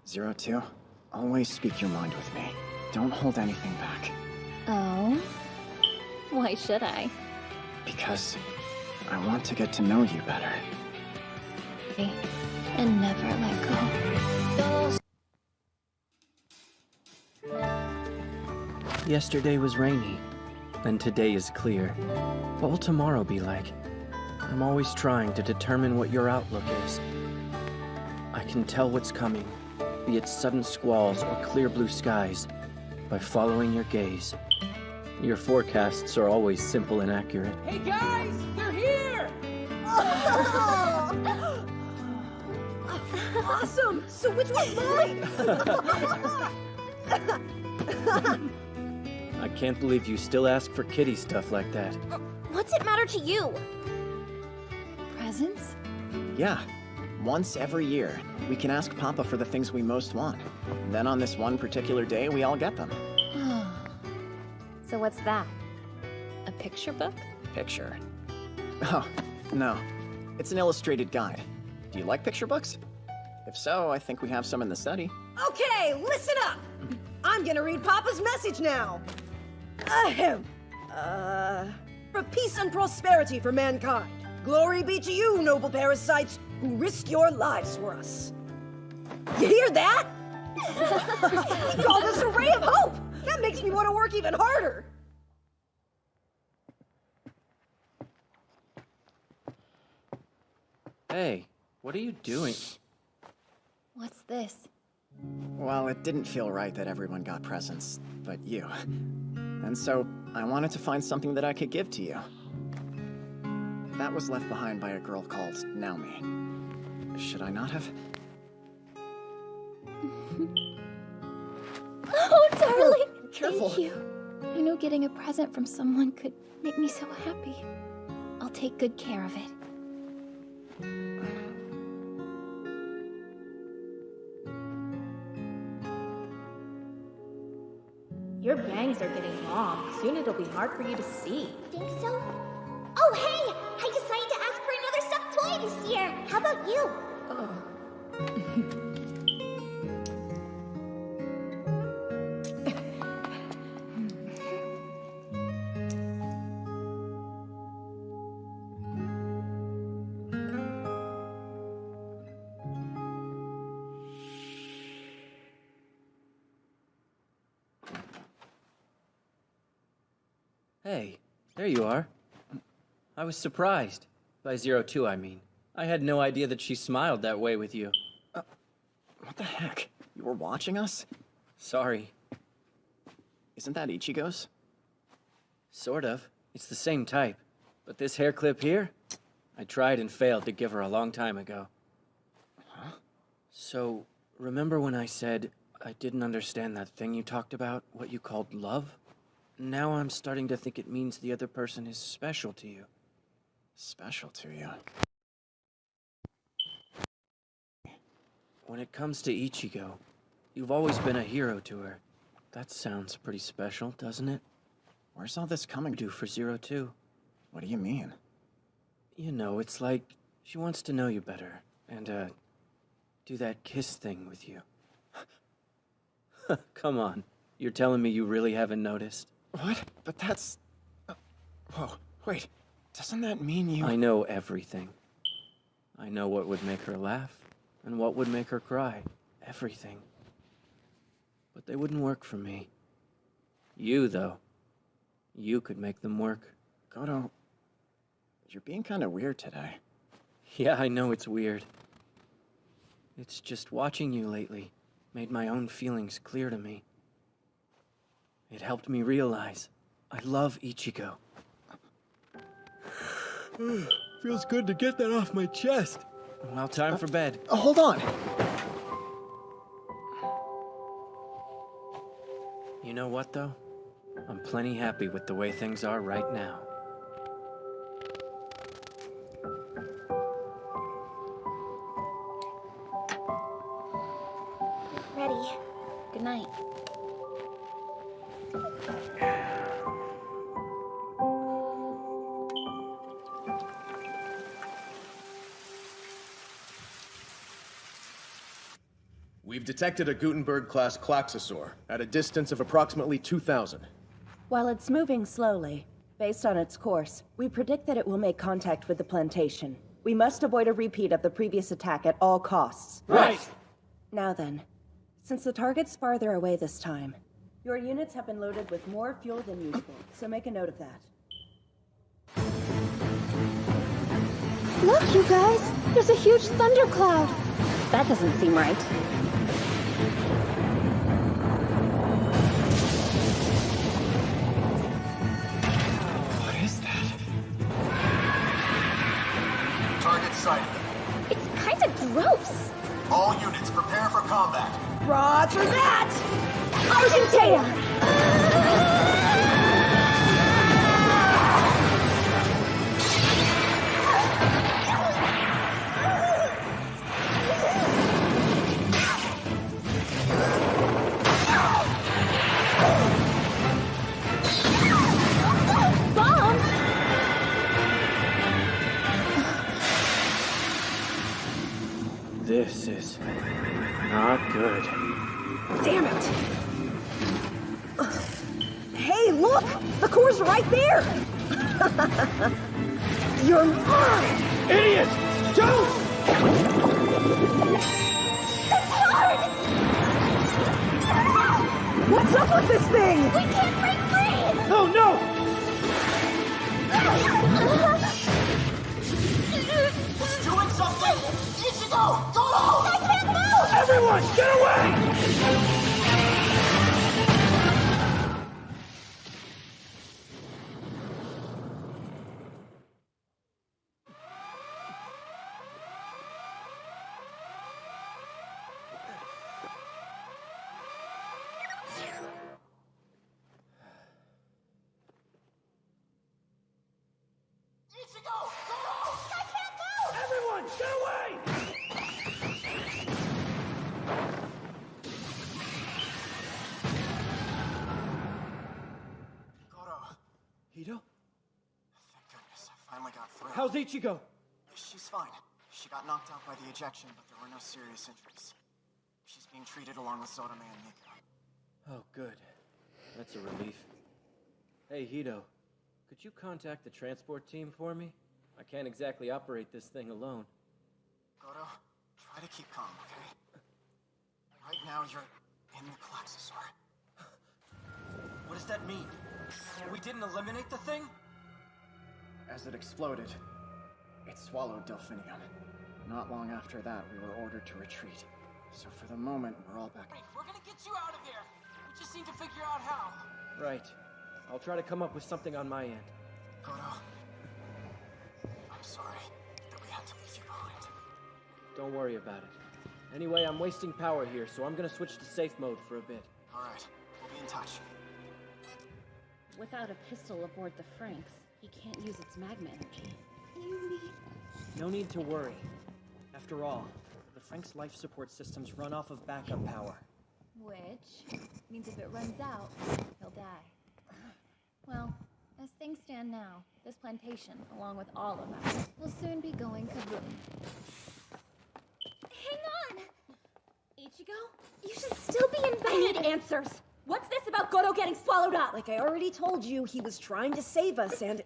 02, always speak your mind with me. Don't hold anything back. Oh? Why should I? Because I want to get to know you better. And never let go. Yesterday was rainy, and today is clear. What will tomorrow be like? I'm always trying to determine what your outlook is. I can tell what's coming, be it sudden squalls or clear blue skies, by following your gaze. Your forecasts are always simple and accurate. Hey guys, they're here! Awesome! So which one's mine? I can't believe you still ask for kitty stuff like that. What's it matter to you? Presents? Yeah, once every year, we can ask Papa for the things we most want. Then on this one particular day, we all get them. So what's that? A picture book? Picture. Oh, no. It's an illustrated guide. Do you like picture books? If so, I think we have some in the study. Okay, listen up! I'm gonna read Papa's message now. Ahem. For peace and prosperity for mankind. Glory be to you, noble parasites, who risk your lives for us. You hear that? He called us a ray of hope! That makes me want to work even harder! Hey, what are you doing? What's this? Well, it didn't feel right that everyone got presents, but you. And so, I wanted to find something that I could give to you. That was left behind by a girl called Naomi. Should I not have? Oh, darling! Careful. Thank you. I know getting a present from someone could make me so happy. I'll take good care of it. Your bangs are getting long. Soon it'll be hard for you to see. Think so? Oh, hey! I decided to ask for another stuffed toy this year. How about you? Hey, there you are. I was surprised. By 02, I mean. I had no idea that she smiled that way with you. What the heck? You were watching us? Sorry. Isn't that Ichigo's? Sort of. It's the same type. But this hair clip here? I tried and failed to give her a long time ago. Huh? So, remember when I said I didn't understand that thing you talked about, what you called love? Now I'm starting to think it means the other person is special to you. Special to you? When it comes to Ichigo, you've always been a hero to her. That sounds pretty special, doesn't it? Where's all this coming Do for 02. What do you mean? You know, it's like she wants to know you better, and, do that kiss thing with you. Come on, you're telling me you really haven't noticed? What? But that's... Whoa, wait. Doesn't that mean you... I know everything. I know what would make her laugh, and what would make her cry. Everything. But they wouldn't work for me. You, though. You could make them work. Goto... You're being kind of weird today. Yeah, I know it's weird. It's just watching you lately made my own feelings clear to me. It helped me realize I love Ichigo. Feels good to get that off my chest. Well, time for bed. Hold on! You know what, though? I'm plenty happy with the way things are right now. Ready. Good night. We've detected a Gutenberg-class Klaxosaur at a distance of approximately 2,000. While it's moving slowly, based on its course, we predict that it will make contact with the plantation. We must avoid a repeat of the previous attack at all costs. Right! Now then, since the target's farther away this time, your units have been loaded with more fuel than usual, so make a note of that. Look, you guys! There's a huge thundercloud! That doesn't seem right. What is that? Target sighted. It's kinda gross! All units prepare for combat. Roger that! Argentea! This is not good. Damn it! Hey, look! The core's right there! You're mine! Idiot! Don't! What's up with this thing? We can't break free! Oh no! It's doing something! Ichigo! Go! I can't move! Everyone, get away! Ichigo! Go! I can't move! Everyone, get away! Goro. Hito? Thank goodness, I finally got through. How's Ichigo? She's fine. She got knocked out by the ejection, but there were no serious injuries. She's being treated along with Zotome and Mika. Oh, good. That's a relief. Hey, Hito. Could you contact the transport team for me? I can't exactly operate this thing alone. Goto, try to keep calm, okay? Right now, you're in the Klaxosaur. What does that mean? We didn't eliminate the thing? As it exploded, it swallowed Delphinium. Not long after that, we were ordered to retreat. So for the moment, we're all back. We're gonna get you out of there. We just need to figure out how. Right. I'll try to come up with something on my end. Goto, I'm sorry that we had to leave you behind. Don't worry about it. Anyway, I'm wasting power here, so I'm gonna switch to safe mode for a bit. All right, we'll be in touch. Without a pistol aboard the franxx, he can't use its magma energy. You mean... No need to worry. After all, the franxx life support systems run off of backup power. Which means if it runs out, he'll die. Well, as things stand now, this plantation, along with all of us, will soon be going kaboom. Hang on! Ichigo, you should still be in bed! I need answers! What's this about Goto getting swallowed up? Like I already told you, he was trying to save us and...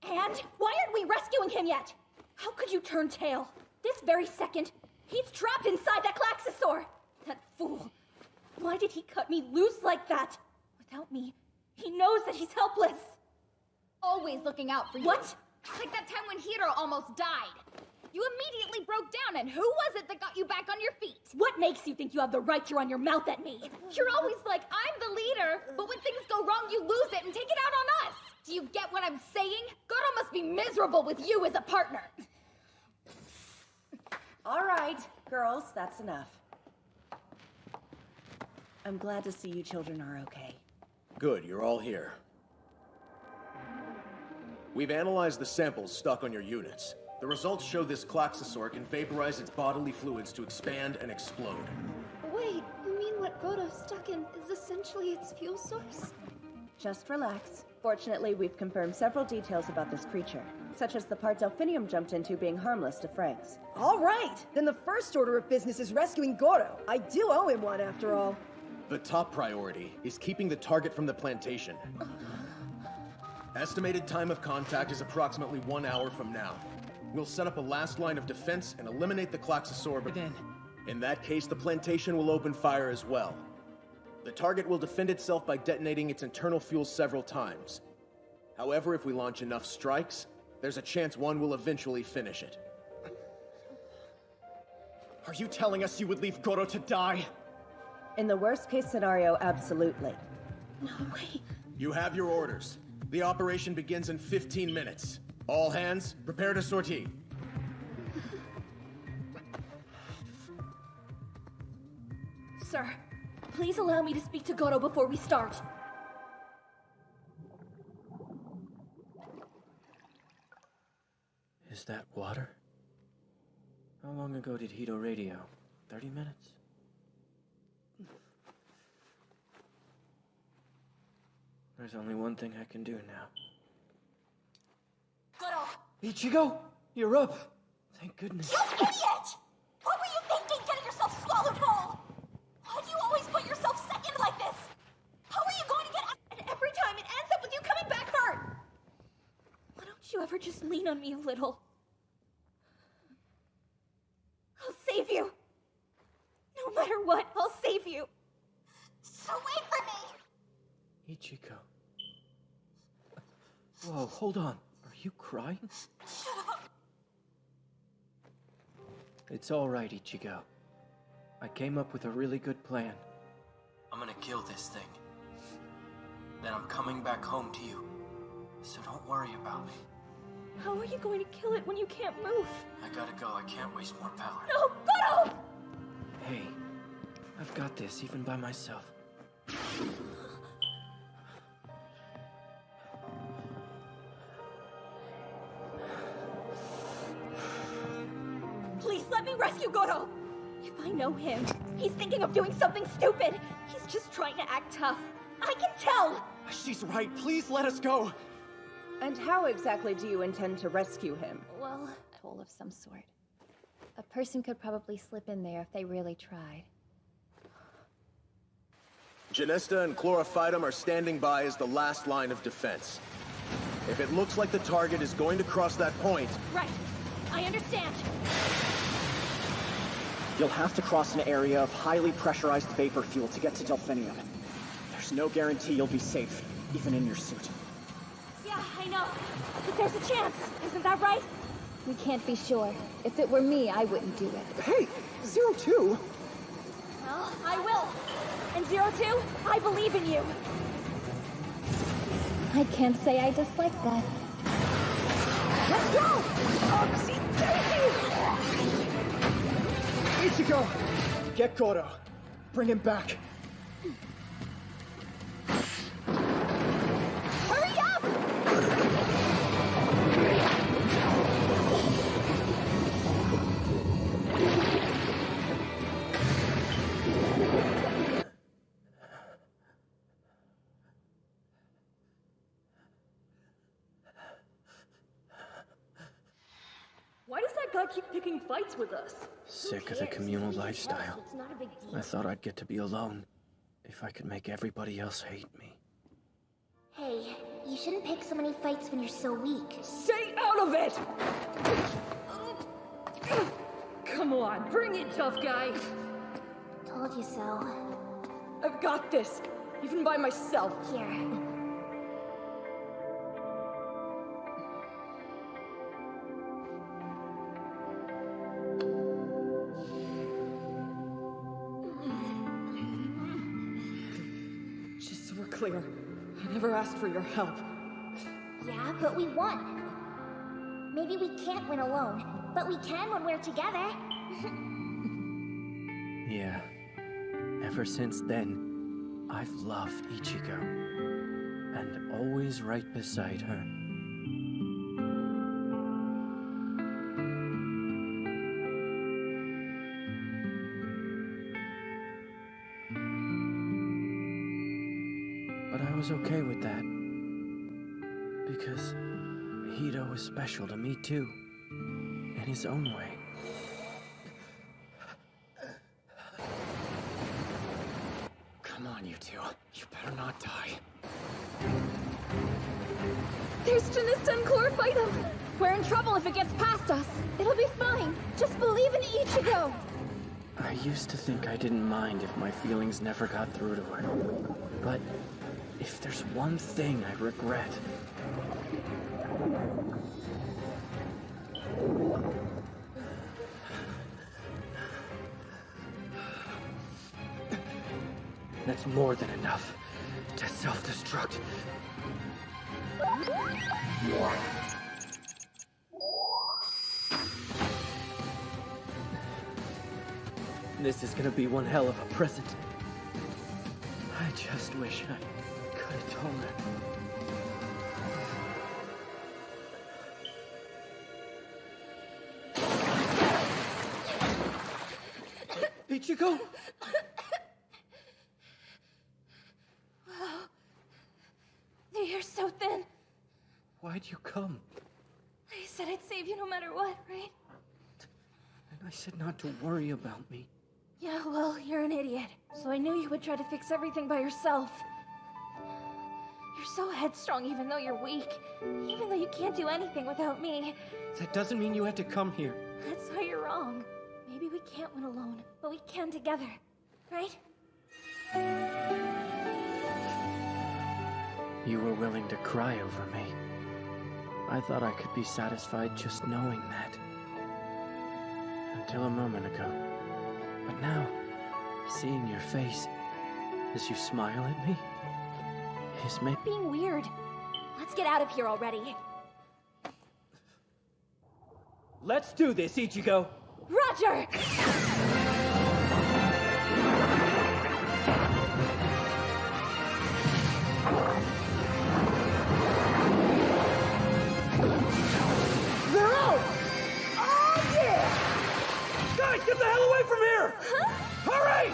And why aren't we rescuing him yet? How could you turn tail? This very second, he's trapped inside that Klaxosaur! That fool! Why did he cut me loose like that? Without me, he knows that he's helpless! Always looking out for you. What? Like that time when Hiro almost died. You immediately broke down, and who was it that got you back on your feet? What makes you think you have the right to run your mouth at me? You're always like, I'm the leader, but when things go wrong, you lose it and take it out on us. Do you get what I'm saying? Goto must be miserable with you as a partner. All right, girls, that's enough. I'm glad to see you children are okay. Good, you're all here. We've analyzed the samples stuck on your units. The results show this Klaxosaur can vaporize its bodily fluids to expand and explode. Wait, you mean what Goto's stuck in is essentially its fuel source? Just relax. Fortunately, we've confirmed several details about this creature. such as the part Delphinium jumped into being harmless to franxx. All right, then the first order of business is rescuing Goro. I do owe him one, after all. The top priority is keeping the target from the plantation. Estimated time of contact is approximately 1 hour from now. We'll set up a last line of defense and eliminate the Klaxosaur, but Then, in that case, the plantation will open fire as well. The target will defend itself by detonating its internal fuel several times. However, if we launch enough strikes, there's a chance one will eventually finish it. Are you telling us you would leave Goro to die? In the worst case scenario, absolutely. No way. You have your orders. The operation begins in 15 minutes. All hands, prepare to sortie. Sir, please allow me to speak to Goro before we start. Is that water? How long ago did Hito radio? 30 minutes? There's only one thing I can do now. Goro! Ichigo, you're up. Thank goodness. You idiot! What were you thinking, getting yourself swallowed whole? Why do you always put yourself second like this? How are you going to get out? And every time it ends up with you coming back hurt! Why don't you ever just lean on me a little? I'll save you. No matter what, I'll save you. So wait for me! Ichigo. Whoa, hold on. Are you crying? Shut up! It's all right, Ichigo. I came up with a really good plan. I'm gonna kill this thing. Then I'm coming back home to you. So don't worry about me. How are you going to kill it when you can't move? I gotta go. I can't waste more power. No, Goro! Hey, I've got this even by myself. Please let me rescue Goro! If I know him, he's thinking of doing something stupid. He's just trying to act tough. I can tell! She's right. Please let us go. And how exactly do you intend to rescue him? Well, a tool of some sort. A person could probably slip in there if they really tried. Janesta and Chlorophytum are standing by as the last line of defense. If it looks like the target is going to cross that point... Right. I understand. You'll have to cross an area of highly pressurized vapor fuel to get to Delphinium. There's no guarantee you'll be safe, even in your suit. Yeah, I know. But there's a chance. Isn't that right? We can't be sure. If it were me, I wouldn't do it. Hey, 02! Well, I will. And 02, I believe in you. I can't say I dislike that. Let's go! Ichigo! Get Goro. Bring him back. Hurry up! Why does that guy keep picking fights with us? Sick of the communal lifestyle. It's not a big deal. I thought I'd get to be alone. If I could make everybody else hate me. Hey, you shouldn't pick so many fights when you're so weak. Stay out of it! Come on, bring it, tough guy. Told you so. I've got this, even by myself. Here. Just so we're clear, I never asked for your help. Yeah, but we won. Maybe we can't win alone, but we can when we're together. Yeah. Ever since then, I've loved Ichigo. And always right beside her. But I was okay with that. Because Hito was special to me too, in his own way. Come on, you two. You better not die. There's Janista and Clore, fight him! We're in trouble if it gets past us. It'll be fine. Just believe in Ichigo. I used to think I didn't mind if my feelings never got through to her. But if there's one thing I regret... That's more than enough to self-destruct. This is gonna be one hell of a present. I just wish I could have told her. Ichigo! Wow. The air's so thin. Why'd you come? I said I'd save you no matter what, right? And I said not to worry about me. Yeah, well, you're an idiot. So I knew you would try to fix everything by yourself. You're so headstrong even though you're weak. Even though you can't do anything without me. That doesn't mean you had to come here. That's why you're wrong. Maybe we can't win alone, but we can together. Right? You were willing to cry over me. I thought I could be satisfied just knowing that. Until a moment ago. But now, seeing your face as you smile at me is being weird. Let's get out of here already. Let's do this, Ichigo! Roger! They're out! Oh, yeah! Guys, get the hell away from here! Huh? Hurry!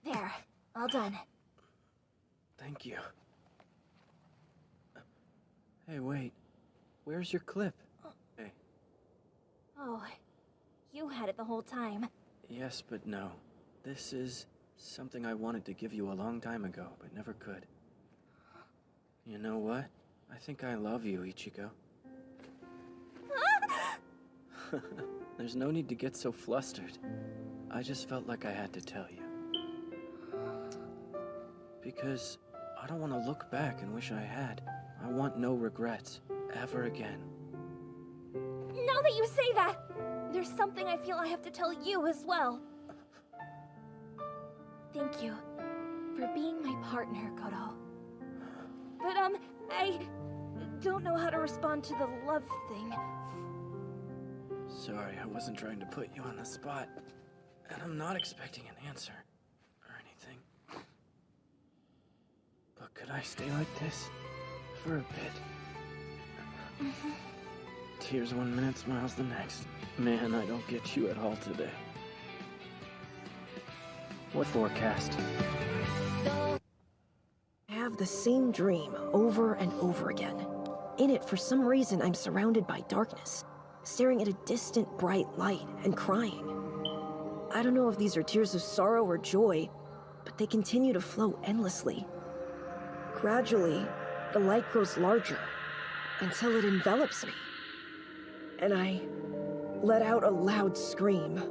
There. All done. Thank you. Hey, wait. Where's your clip? Hey. Oh, you had it the whole time. Yes, but no. This is something I wanted to give you a long time ago, but never could. You know what? I think I love you, Ichigo. There's no need to get so flustered. I just felt like I had to tell you. Because I don't want to look back and wish I had. I want no regrets, ever again. Now that you say that, there's something I feel I have to tell you as well. Thank you for being my partner, Kodo. But, I don't know how to respond to the love thing. Sorry, I wasn't trying to put you on the spot. And I'm not expecting an answer or anything. But could I stay like this for a bit? Tears 1 minute, smiles the next. Man, I don't get you at all today. What forecast? I have the same dream over and over again. In it, for some reason, I'm surrounded by darkness, staring at a distant bright light and crying. I don't know if these are tears of sorrow or joy, but they continue to flow endlessly. Gradually, the light grows larger until it envelops me. And I let out a loud scream.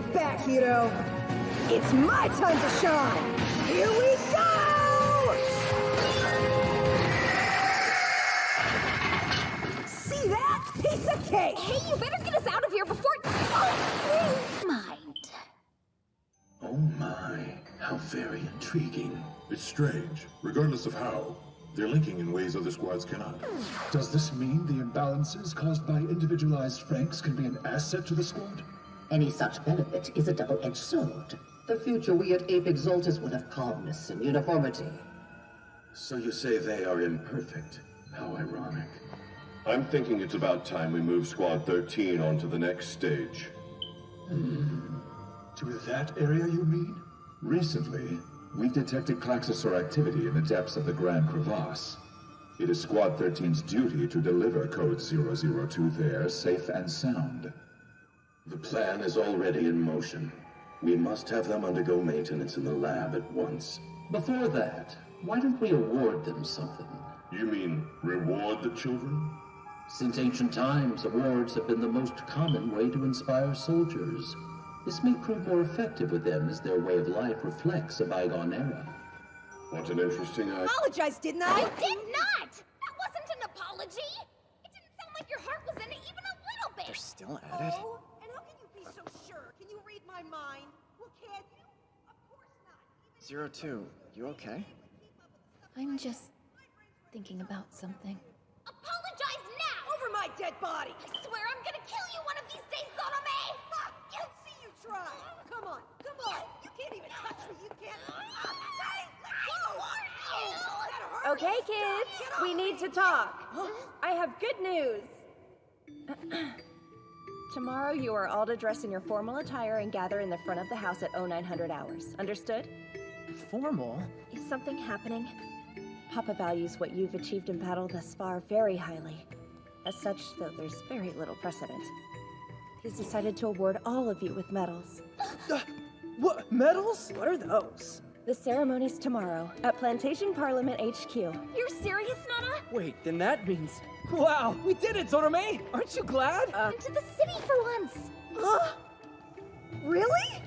Sit back, hero. It's my time to shine. Here we go! See that? Piece of cake! Hey, you better get us out of here before... Oh, mind. Oh my, how very intriguing. It's strange, regardless of how. They're linking in ways other squads cannot. Does this mean the imbalances caused by individualized franxx can be an asset to the squad? Any such benefit is a double-edged sword. The future we at Ape exalt is one of calmness and uniformity. So you say they are imperfect. How ironic. I'm thinking it's about time we move Squad 13 on to the next stage. To that area, you mean? Recently, we've detected Klaxosaur activity in the depths of the Grand Crevasse. It is Squad 13's duty to deliver Code 002 there, safe and sound. The plan is already in motion. We must have them undergo maintenance in the lab at once. Before that, why don't we award them something? You mean reward the children? Since ancient times, awards have been the most common way to inspire soldiers. This may prove more effective with them as their way of life reflects a bygone era. What an interesting idea. Apologize, didn't I? I did not! That wasn't an apology! It didn't sound like your heart was in it even a little bit! They're still at it? Oh, and how can you be so sure? Can you read my mind? Well, can you? Of course not. Zero Two, you okay? I'm just thinking about something. Apologize now! Over my dead body! I swear I'm gonna kill you one of these days, Sotomae! Let's see you try! Come on, come on! You can't even touch me, you can't... Hey, let go! Okay, kids, we need to talk. I have good news. Tomorrow you are all to dress in your formal attire and gather in the front of the house at 0900 hours. Understood? Formal? Is something happening? Papa values what you've achieved in battle thus far very highly. As such, though there's very little precedent, he's decided to award all of you with medals. What? Medals? What are those? The ceremony's tomorrow at Plantation Parliament HQ. You're serious, Nana? Wait, then that means... Wow, we did it, Sotomae! Aren't you glad? Into the city for once! Really?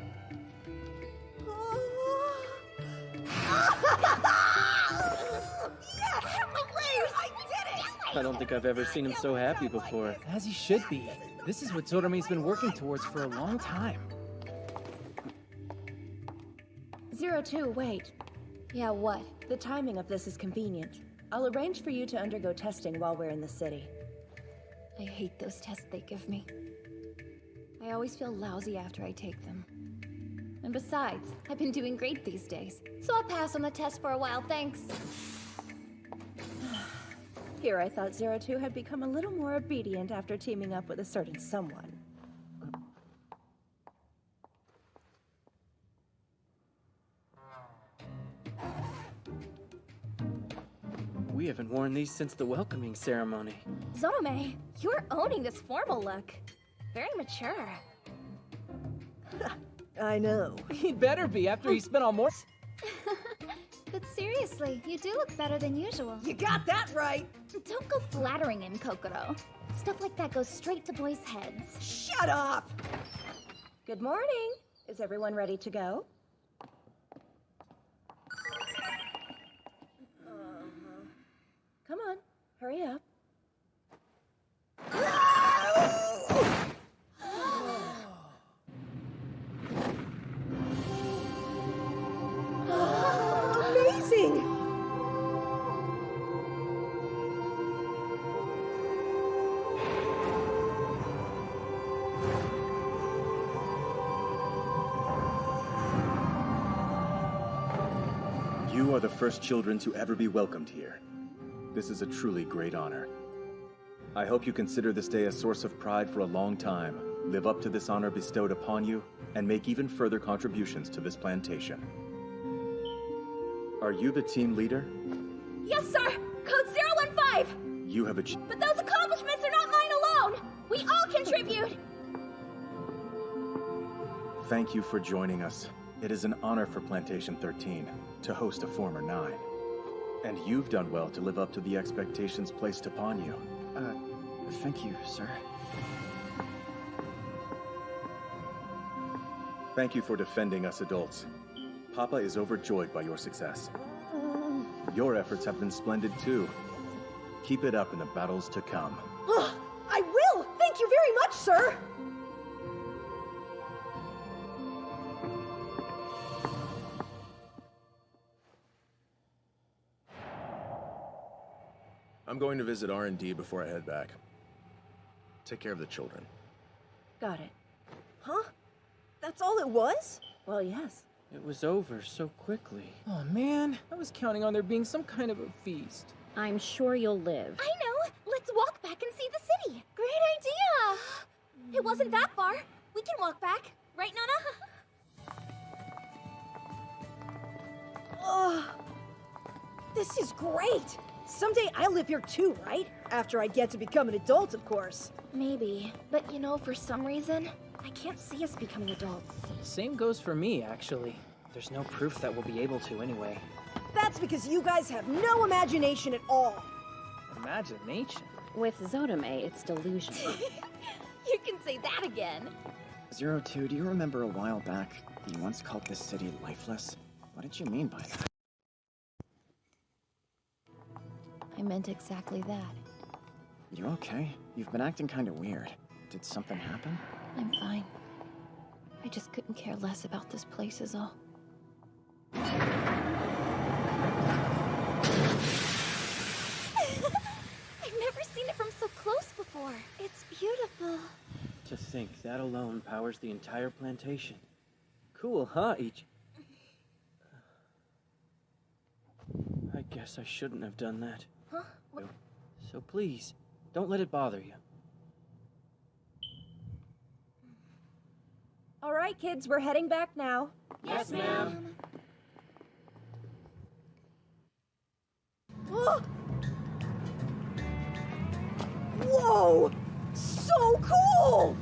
Yes! Hooray! I did it! I don't think I've ever seen him so happy before. As he should be. This is what Sotomae's been working towards for a long time. 02, wait. Yeah, what? The timing of this is convenient. I'll arrange for you to undergo testing while we're in the city. I hate those tests they give me. I always feel lousy after I take them. And besides, I've been doing great these days, so I'll pass on the test for a while, thanks. Here, I thought 02 had become a little more obedient after teaming up with a certain someone. We haven't worn these since the welcoming ceremony. Zotome, you're owning this formal look. Very mature. I know. He'd better be after he spent all more... But seriously, you do look better than usual. You got that right! Don't go flattering him, Kokoro. Stuff like that goes straight to boys' heads. Shut up! Good morning. Is everyone ready to go? Come on, hurry up. Amazing! You are the first children to ever be welcomed here. This is a truly great honor. I hope you consider this day a source of pride for a long time, live up to this honor bestowed upon you, and make even further contributions to this plantation. Are you the team leader? Yes, sir! Code 015! You have achieved... But those accomplishments are not mine alone! We all contribute! Thank you for joining us. It is an honor for Plantation 13 to host a former 9. And you've done well to live up to the expectations placed upon you. Thank you, sir. Thank you for defending us adults. Papa is overjoyed by your success. Your efforts have been splendid too. Keep it up in the battles to come. I will! Thank you very much, sir! I'm going to visit R&D before I head back. Take care of the children. Got it. Huh? That's all it was? Well, yes. It was over so quickly. Oh man, I was counting on there being some kind of a feast. I'm sure you'll live. I know! Let's walk back and see the city! Great idea! It wasn't that far. We can walk back. Right, Nana? Ugh. This is great! Someday I'll live here too, right? After I get to become an adult, of course. Maybe. But you know, for some reason, I can't see us becoming adults. Same goes for me, actually. There's no proof that we'll be able to anyway. That's because you guys have no imagination at all. Imagination? With Zotome, it's delusional. You can say that again. 02, do you remember a while back you once called this city lifeless? What did you mean by that? I meant exactly that. You okay? You've been acting kind of weird. Did something happen? I'm fine. I just couldn't care less about this place is all. I've never seen it from so close before. It's beautiful. To think that alone powers the entire plantation. Cool, huh, I guess I shouldn't have done that. Huh? What? So please, don't let it bother you. All right, kids, we're heading back now. Yes, ma'am. Whoa! So cool!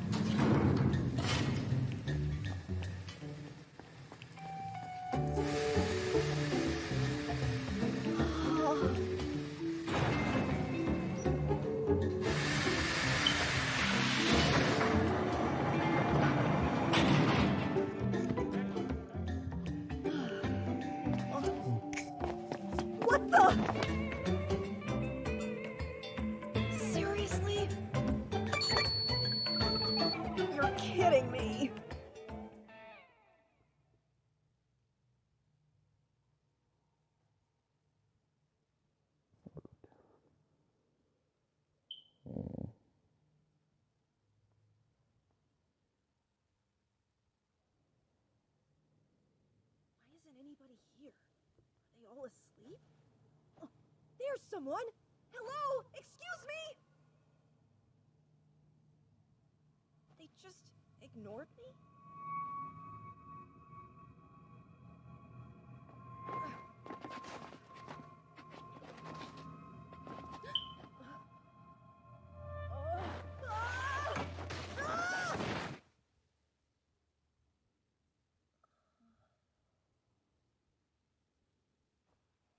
What the? Seriously? You're kidding me. Why isn't anybody here? Are they all asleep? Oh, there's someone! Hello? Excuse me? They just ignored me?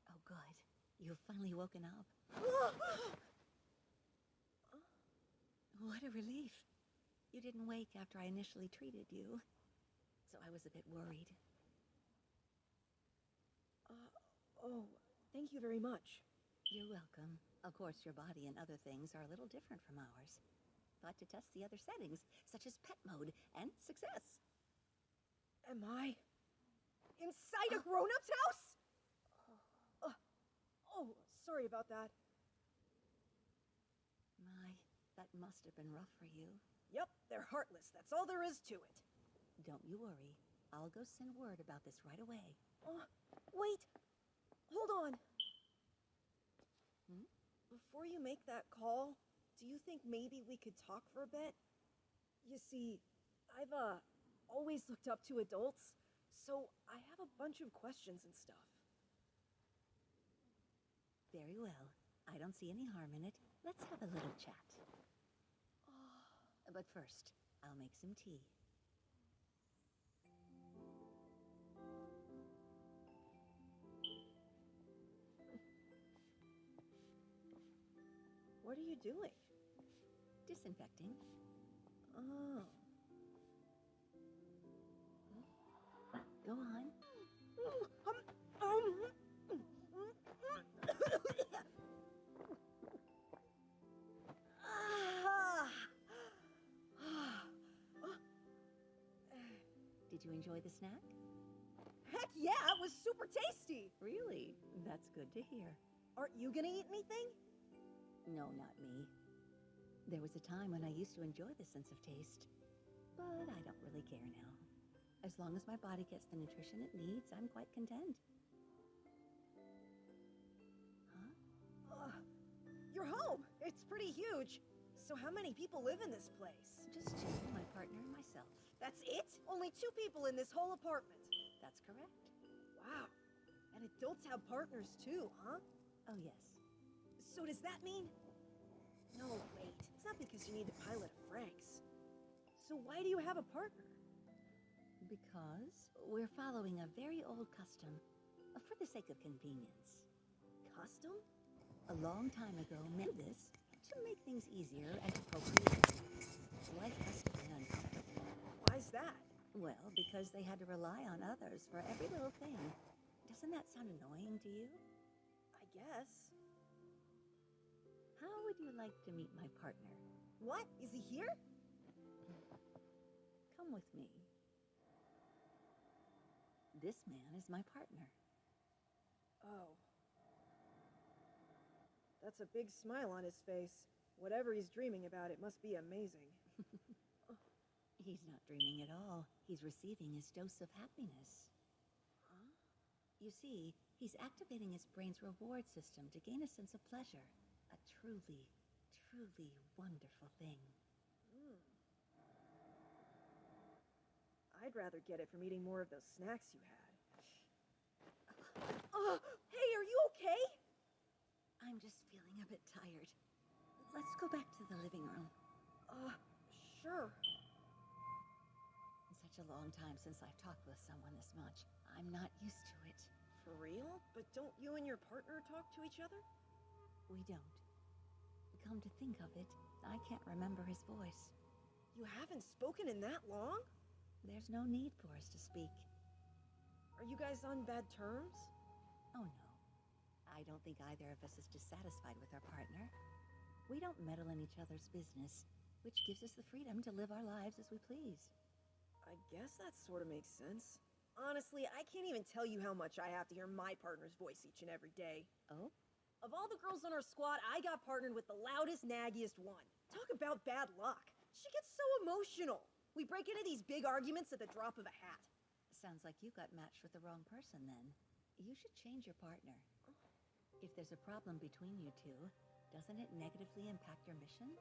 Oh, good. You've finally woken up. What a relief. You didn't wake after I initially treated you, so I was a bit worried. Oh, thank you very much. You're welcome. Of course, your body and other things are a little different from ours. Thought to test the other settings, such as pet mode and success. Am I inside a grown-up's house? Oh, sorry about that. My, that must have been rough for you. Yep, they're heartless. That's all there is to it. Don't you worry. I'll go send word about this right away. Wait. Hold on. Hmm? Before you make that call, do you think maybe we could talk for a bit? You see, I've, always looked up to adults, so I have a bunch of questions and stuff. Very well. I don't see any harm in it. Let's have a little chat. But first, I'll make some tea. What are you doing? Disinfecting. Oh. Did you enjoy the snack? Heck yeah, it was super tasty! Really? That's good to hear. Aren't you gonna eat anything? No, not me. There was a time when I used to enjoy the sense of taste, but I don't really care now. As long as my body gets the nutrition it needs, I'm quite content. Your home! It's pretty huge. So how many people live in this place? Just two, my partner and myself. That's it? Only 2 people in this whole apartment. That's correct. Wow. And adults have partners too, huh? Oh, yes. So does that mean... No, wait. It's not because you need to pilot a franxx. So why do you have a partner? Because we're following a very old custom, for the sake of convenience. Custom? A long time ago, men did this to make things easier and to procreate. Life has to be uncomfortable. Why's that? Well, because they had to rely on others for every little thing. Doesn't that sound annoying to you? I guess. How would you like to meet my partner? What? Is he here? Come with me. This man is my partner. Oh. That's a big smile on his face. Whatever he's dreaming about, it must be amazing. He's not dreaming at all. He's receiving his dose of happiness. Huh? You see, he's activating his brain's reward system to gain a sense of pleasure. A truly, truly wonderful thing. I'd rather get it from eating more of those snacks you had. Hey, are you okay? I'm just feeling a bit tired. Let's go back to the living room. Sure. It's such a long time since I've talked with someone this much. I'm not used to it. For real? But don't you and your partner talk to each other? We don't. Come to think of it, I can't remember his voice. You haven't spoken in that long? There's no need for us to speak. Are you guys on bad terms? Oh no. I don't think either of us is dissatisfied with our partner. We don't meddle in each other's business, which gives us the freedom to live our lives as we please. I guess that sort of makes sense. Honestly, I can't even tell you how much I have to hear my partner's voice each and every day. Oh? Of all the girls on our squad, I got partnered with the loudest, naggiest one. Talk about bad luck. She gets so emotional. We break into these big arguments at the drop of a hat. Sounds like you got matched with the wrong person then. You should change your partner. If there's a problem between you two, doesn't it negatively impact your missions?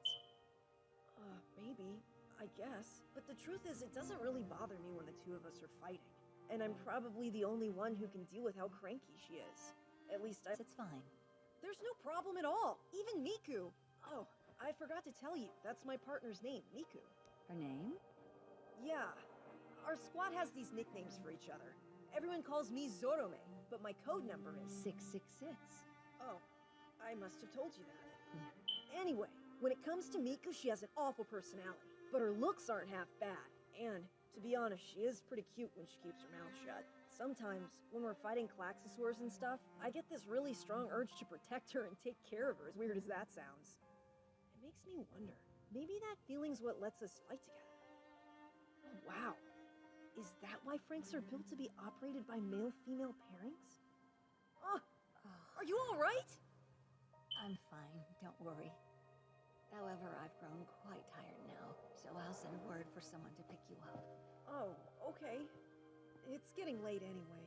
Maybe. I guess. But the truth is, it doesn't really bother me when the two of us are fighting. And I'm probably the only one who can deal with how cranky she is. At least It's fine. There's no problem at all. Even Miku. Oh, I forgot to tell you. That's my partner's name, Miku. Her name? Yeah. Our squad has these nicknames for each other. Everyone calls me Zorome, but my code number is 666. Oh, I must have told you that. Anyway, when it comes to Miku, she has an awful personality, but her looks aren't half bad. And, to be honest, she is pretty cute when she keeps her mouth shut. Sometimes, when we're fighting Klaxosaurs and stuff, I get this really strong urge to protect her and take care of her, as weird as that sounds. It makes me wonder, maybe that feeling's what lets us fight together. Oh, wow. Is that why franxx are built to be operated by male-female pairings? Are you all right? I'm fine, don't worry. However, I've grown quite tired now, so I'll send word for someone to pick you up. Oh, okay. It's getting late anyway.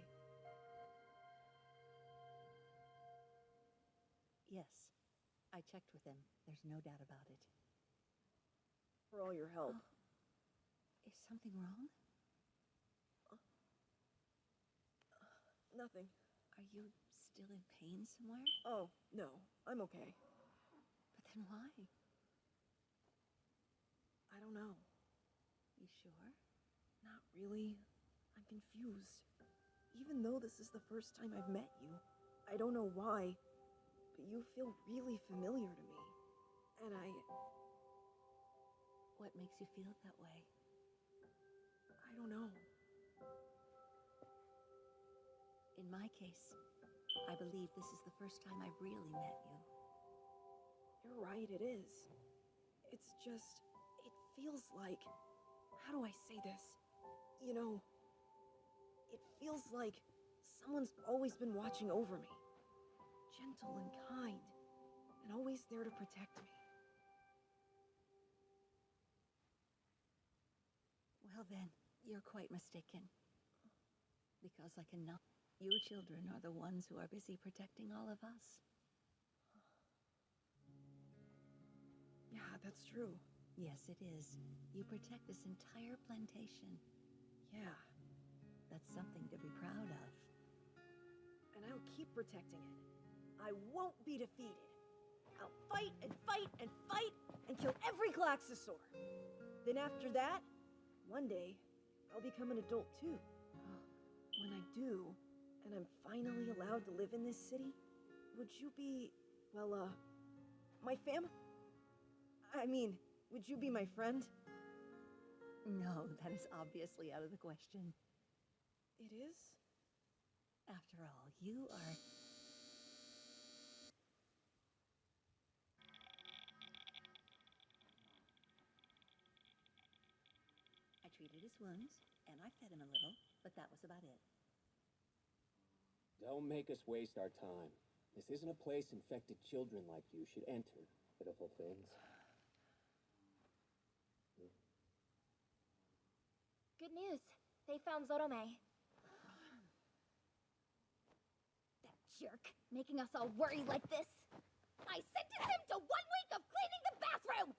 Yes, I checked with him. There's no doubt about it. For all your help. Is something wrong? Nothing. Are you still in pain somewhere? Oh, no. I'm okay. But then why? I don't know. You sure? Not really. I'm confused. Even though this is the first time I've met you, I don't know why, but you feel really familiar to me. And What makes you feel that way? I don't know. In my case, I believe this is the first time I've really met you. You're right, it is. It's just, it feels like, how do I say this? You know, feels like someone's always been watching over me. Gentle and kind, and always there to protect me. Well then, you're quite mistaken. Because like enough, you children are the ones who are busy protecting all of us. Yeah, that's true. Yes, it is. You protect this entire plantation. Yeah. That's something to be proud of. And I'll keep protecting it. I won't be defeated. I'll fight and fight and fight and kill every Klaxosaur. Then after that, one day, I'll become an adult too. When I do, and I'm finally allowed to live in this city, would you be, well, my fam? I mean, would you be my friend? No, that is obviously out of the question. It is? After all, you are... I treated his wounds, and I fed him a little, but that was about it. Don't make us waste our time. This isn't a place infected children like you should enter, pitiful things. Good news. They found Zorome. That jerk, making us all worry like this. I sentenced him to 1 week of cleaning the bathroom!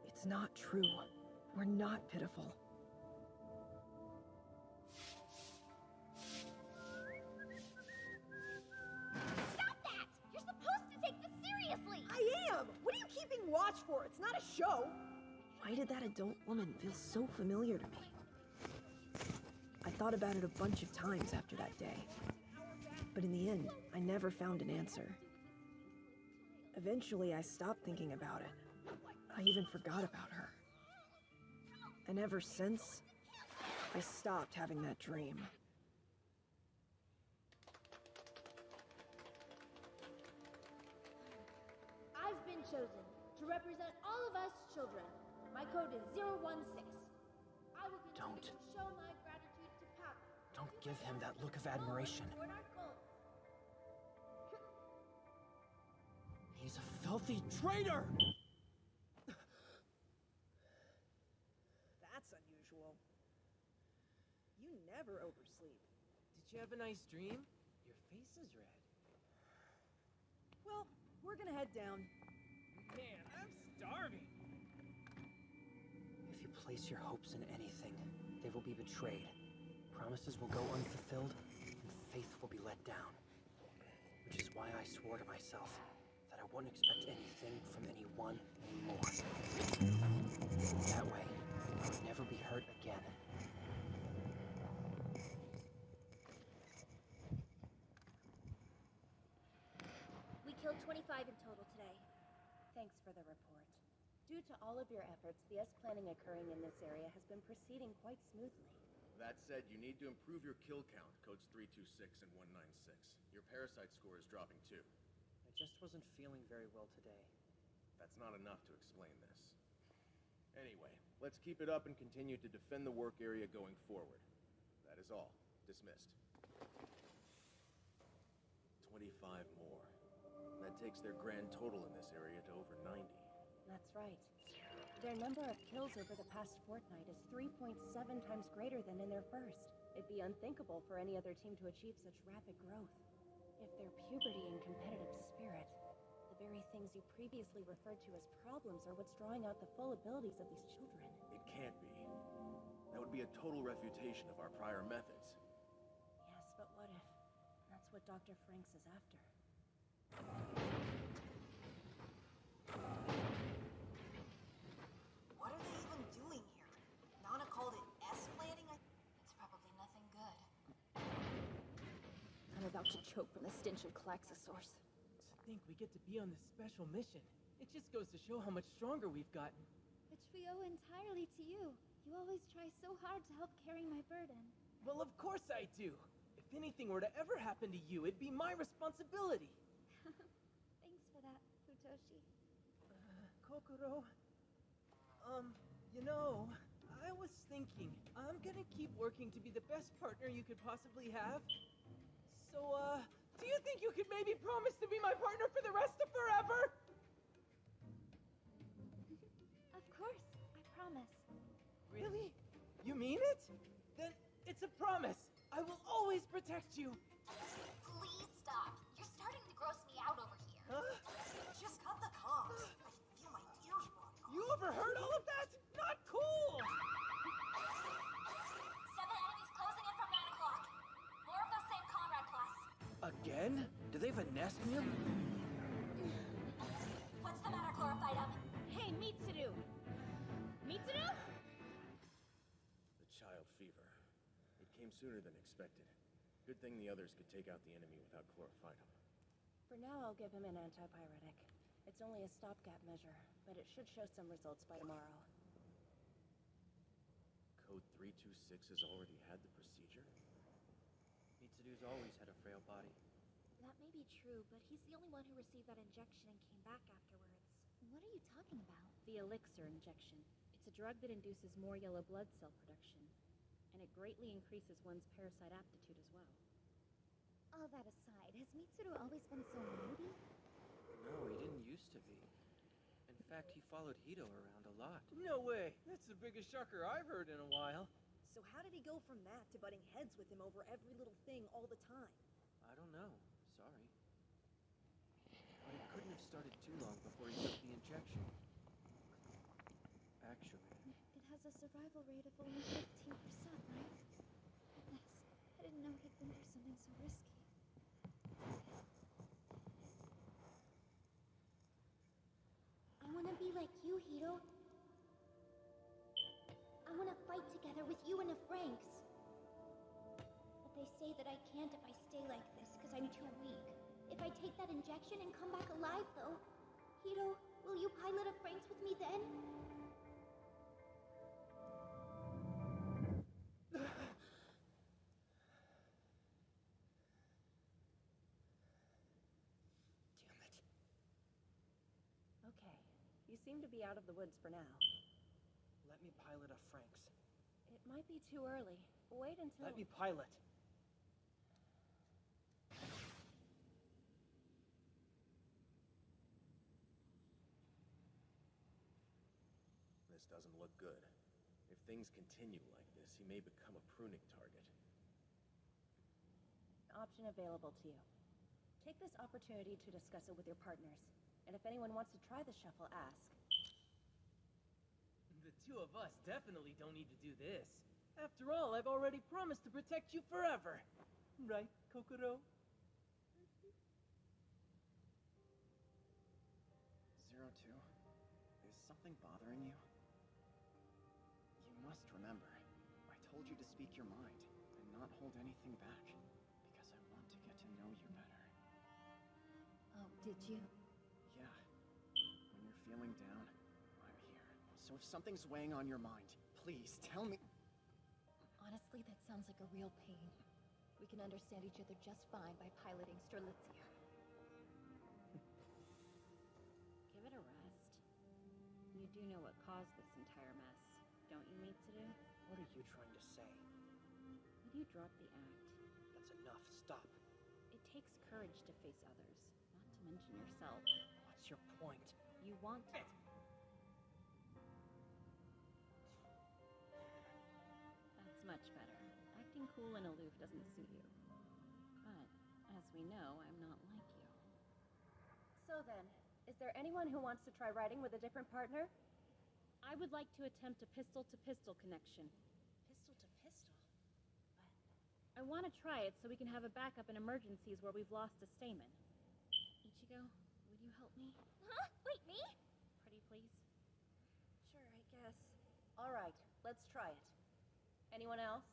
It's not true. We're not pitiful. Stop that! You're supposed to take this seriously! I am! What are you keeping watch for? It's not a show! Why did that adult woman feel so familiar to me? I thought about it a bunch of times after that day. But in the end, I never found an answer. Eventually, I stopped thinking about it. I even forgot about her. And ever since, I stopped having that dream. I've been chosen to represent all of us children. My code is 016. I will continue to show my gratitude to Papa. Don't give him that look of admiration. Toward our goal. He's a filthy traitor! That's unusual. You never oversleep. Did you have a nice dream? Your face is red. Well, we're gonna head down. Man, I'm starving. If you place your hopes in anything, they will be betrayed. Promises will go unfulfilled, and faith will be let down. Which is why I swore to myself that I wouldn't expect anything from anyone anymore. That way, I would never be hurt again. We killed 25 in total today. Thanks for the report. Due to all of your efforts, the S-planning occurring in this area has been proceeding quite smoothly. That said, you need to improve your kill count, codes 326 and 196. Your parasite score is dropping too. I just wasn't feeling very well today. That's not enough to explain this. Anyway, let's keep it up and continue to defend the work area going forward. That is all. Dismissed. 25 more. That takes their grand total in this area to over 90. That's right. Their number of kills over the past fortnight is 3.7 times greater than in their first. It'd be unthinkable for any other team to achieve such rapid growth. If their puberty and competitive spirit, the very things you previously referred to as problems, are what's drawing out the full abilities of these children. It can't be. That would be a total refutation of our prior methods. Yes, but what if that's what Dr. franxx is after? What are they even doing here? Nana called it S-planning? It's probably nothing good. I'm about to choke from the stench of Klaxosaurs. To think we get to be on this special mission. It just goes to show how much stronger we've gotten. Which we owe entirely to you. You always try so hard to help carry my burden. Well, of course I do. If anything were to ever happen to you, it'd be my responsibility. Thanks for that, Futoshi. Kokoro... you know, I was was thinking, I'm gonna keep working to be the best partner you could possibly have. So, do you think you could maybe promise to be my partner for the rest of forever? Of course, I promise. Really? You mean it? Then it's a promise. I will always protect you. Please stop. You're starting to gross me out over here. Huh? Just cut the comms. I feel my ears rotting. You overheard all of that? Not cool! 7 enemies closing in from 9 o'clock. More of those same Conrad class. Again? Do they have a nest in him? What's the matter, Chlorophytum? Hey, Mitsuru! Mitsuru? The child fever. It came sooner than expected. Good thing the others could take out the enemy without chlorophytum. For now, I'll give him an antipyretic. It's only a stopgap measure, but it should show some results by tomorrow. Code 326 has already had the procedure? Mitsuru's always had a frail body. That may be true, but he's the only one who received that injection and came back afterwards. What are you talking about? The elixir injection. It's a drug that induces more yellow blood cell production, and it greatly increases one's parasite aptitude as well. All that aside, has Mitsuru always been so moody? No, he didn't used to be. In fact, he followed Hito around a lot. No way. That's the biggest shocker I've heard in a while. So how did he go from that to butting heads with him over every little thing all the time? I don't know. Sorry. But it couldn't have started too long before he took the injection. Actually, It has a survival rate of only 15%, right? Goodness, I didn't know he'd been through something so risky. I want to be like you, Hito. I want to fight together with you and the franxx. But they say that I can't if I stay like this, because I'm too weak. If I take that injection and come back alive, though, Hito, will you pilot a franxx with me then? Damn it. Okay, you seem to be out of the woods for now. Let me pilot a franxx. It might be too early. Wait until... Let me pilot. This doesn't look good. If things continue like this, he may become a pruning target. Option available to you. Take this opportunity to discuss it with your partners. And if anyone wants to try the shuffle, ask. The two of us definitely don't need to do this. After all, I've already promised to protect you forever. Right, Kokoro? 02, is something bothering you? You must remember, I told you to speak your mind and not hold anything back, because I want to get to know you better. Oh, did you? Yeah. When you're feeling down, I'm here. So if something's weighing on your mind, please tell me. Honestly, that sounds like a real pain. We can understand each other just fine by piloting Strelitzia. Give it a rest. You do know what caused this entire mess, don't you, Mitsuru? What are you trying to say? Would you drop the act? That's enough. Stop. It takes courage to face others, not to mention yourself. What's your point? You want it. That's much better. Acting cool and aloof doesn't suit you. But, as we know, I'm not like you. So then, is there anyone who wants to try riding with a different partner? I would like to attempt a pistol-to-pistol connection. Pistol to pistol? I want to try it so we can have a backup in emergencies where we've lost a stamen. Ichigo, would you help me? Huh? Wait, me? Pretty please? Sure, I guess. All right, let's try it. Anyone else?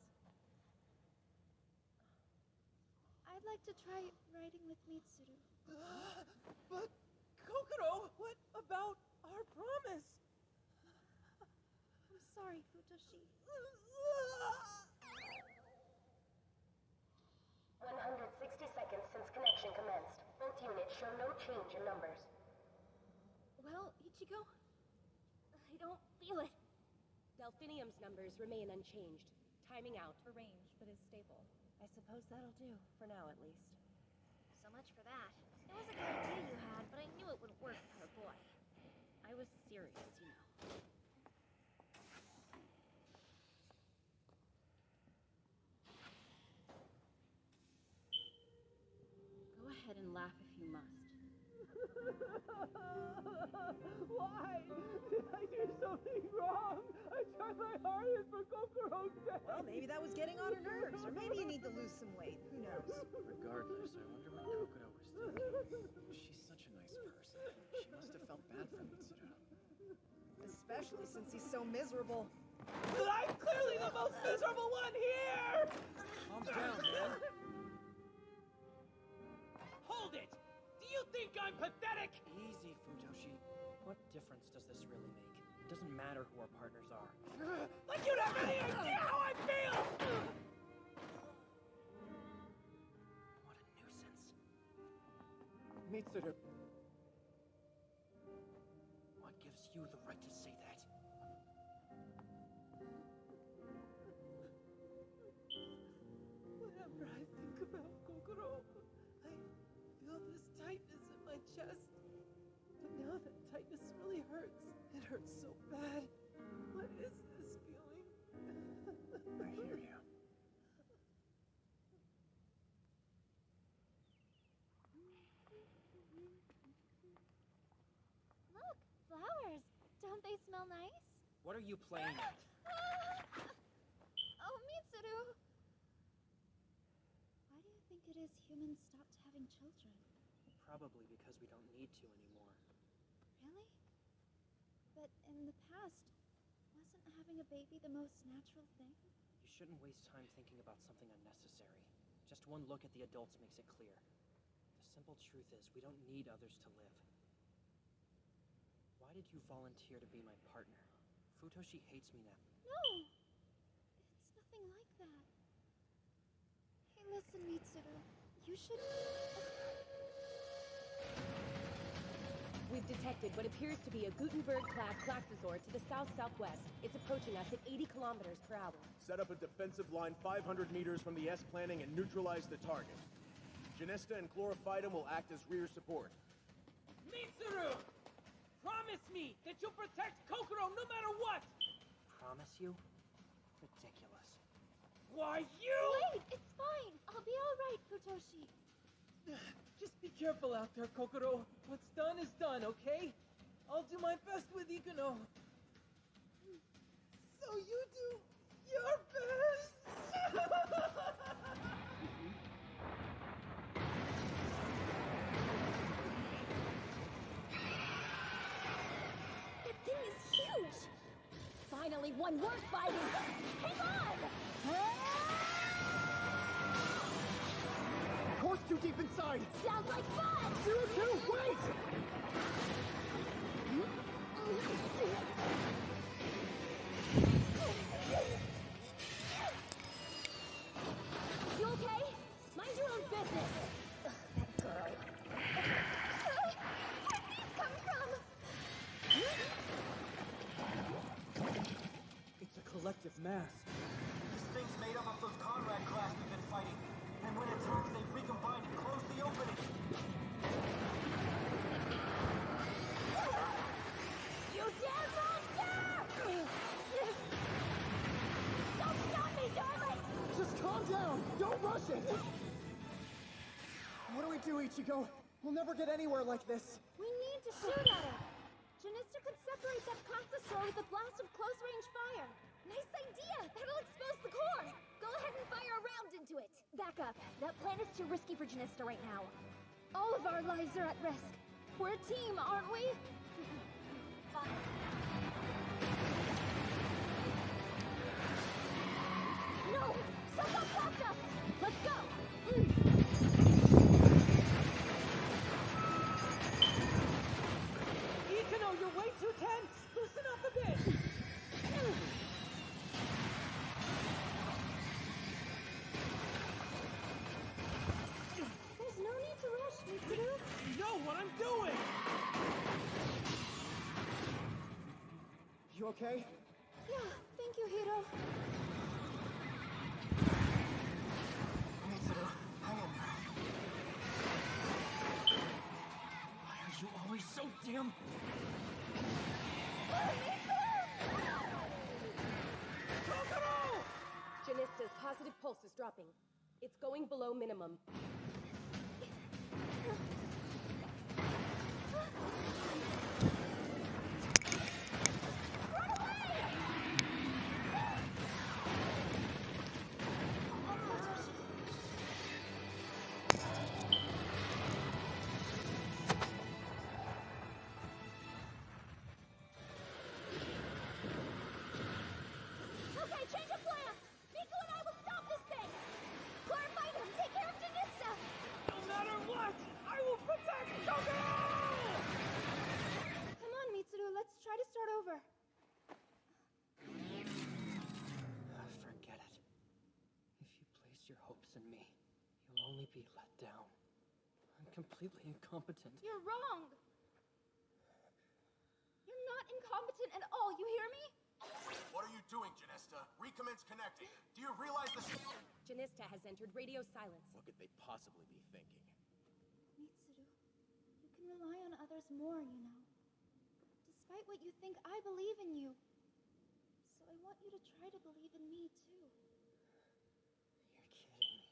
I'd like to try riding with Mitsuru. But, Kokoro, what about our promise? I'm sorry, Futoshi. 160 seconds since connection commenced. Both units show no change in numbers. Well, Ichigo, I don't feel it. They'll Delphinium's numbers remain unchanged. Timing out. Arranged, but is stable. I suppose that'll do, for now at least. So much for that. It was a good idea you had, but I knew it wouldn't work without a boy. I was serious, you know. Go ahead and laugh if you must. Why? Did I do something wrong? I tried my hardest for Kokoro's sake. Well, maybe that was getting on her nerves, or maybe you need to lose some weight. Who knows? Regardless, I wonder what Kokoro was thinking. She's such a nice person. She must have felt bad for Mitsuru. Especially since he's so miserable. I'm clearly the most miserable one here! Calm down, man. Hold it! Do you think I'm pathetic? Easy, Futoshi. What difference does this really make? It doesn't matter who our partners are. Like you'd have any idea how I feel! What a nuisance. Mitsuru. What gives you the right to say that? Whenever I think about Kokoro, I feel this tightness in my chest. But now that tightness really hurts. It hurts so bad. What is this feeling? I hear you. Look, flowers. Don't they smell nice? What are you playing at? Oh, Mitsuru. Why do you think it is humans stopped having children? Probably because we don't need to anymore. Really? But in the past, wasn't having a baby the most natural thing? You shouldn't waste time thinking about something unnecessary. Just one look at the adults makes it clear. The simple truth is, we don't need others to live. Why did you volunteer to be my partner? Futoshi hates me now. No! It's nothing like that. Hey, listen, Mitsuru. You should... We've detected what appears to be a Gutenberg-class Klaxosaur to the south-southwest. It's approaching us at 80 kilometers per hour. Set up a defensive line 500 meters from the S-planning and neutralize the target. Genesta and Chlorophytum will act as rear support. Mitsuru! Promise me that you'll protect Kokoro no matter what! Promise you? Ridiculous. Why, you— Wait, it's fine. I'll be all right, Futoshi. Just be careful out there, Kokoro. What's done is done, okay? I'll do my best with Ikuno. So you do your best! That thing is huge! Finally, one worth fighting! Hang on! Of course, too deep inside! Sounds like fun! 02, wait! You okay? Mind your own business! Ugh, that girl. Where'd these come from? It's a collective mass. This thing's made up of those Conrad class we've been fighting. And when it turns, they recombine and close the opening. You damn monster! Don't stop me, darling! Just calm down! Don't rush it! What do we do, Ichigo? We'll never get anywhere like this. We need to shoot at it. Janista could separate that Klaxosaur with a blast of close-range fire. Nice idea! That'll expose the core! Go ahead and fire a round into it! Back up. That plan is too risky for Janista right now. All of our lives are at risk. We're a team, aren't we? Fine. No! Someone blocked us! Let's go! Ikuno, you're way too tense! Loosen up a bit! There's no need to rush, Mitsuru. You know what I'm doing! You okay? Yeah, thank Hiro. Mitsuru, hang in there. Why are you always so damn... Janista's positive pulse is dropping. It's going below minimum. Okay, change of plans! Nico and I will stop this thing! Claire, fight him! Take care of Janissa! No matter what, I will protect Kokoro! Come on, Mitsuru, let's try to start over. Forget it. If you place your hopes in me, you'll only be let down. I'm completely incompetent. You're wrong. You're not incompetent at all, you hear me? What are you doing, Janista? Recommence connecting. Do you realize this? Janista has entered radio silence. What could they possibly be thinking? Mitsuru, you can rely on others more, you know. Despite what you think, I believe in you. So I want you to try to believe in me, too. You're kidding me.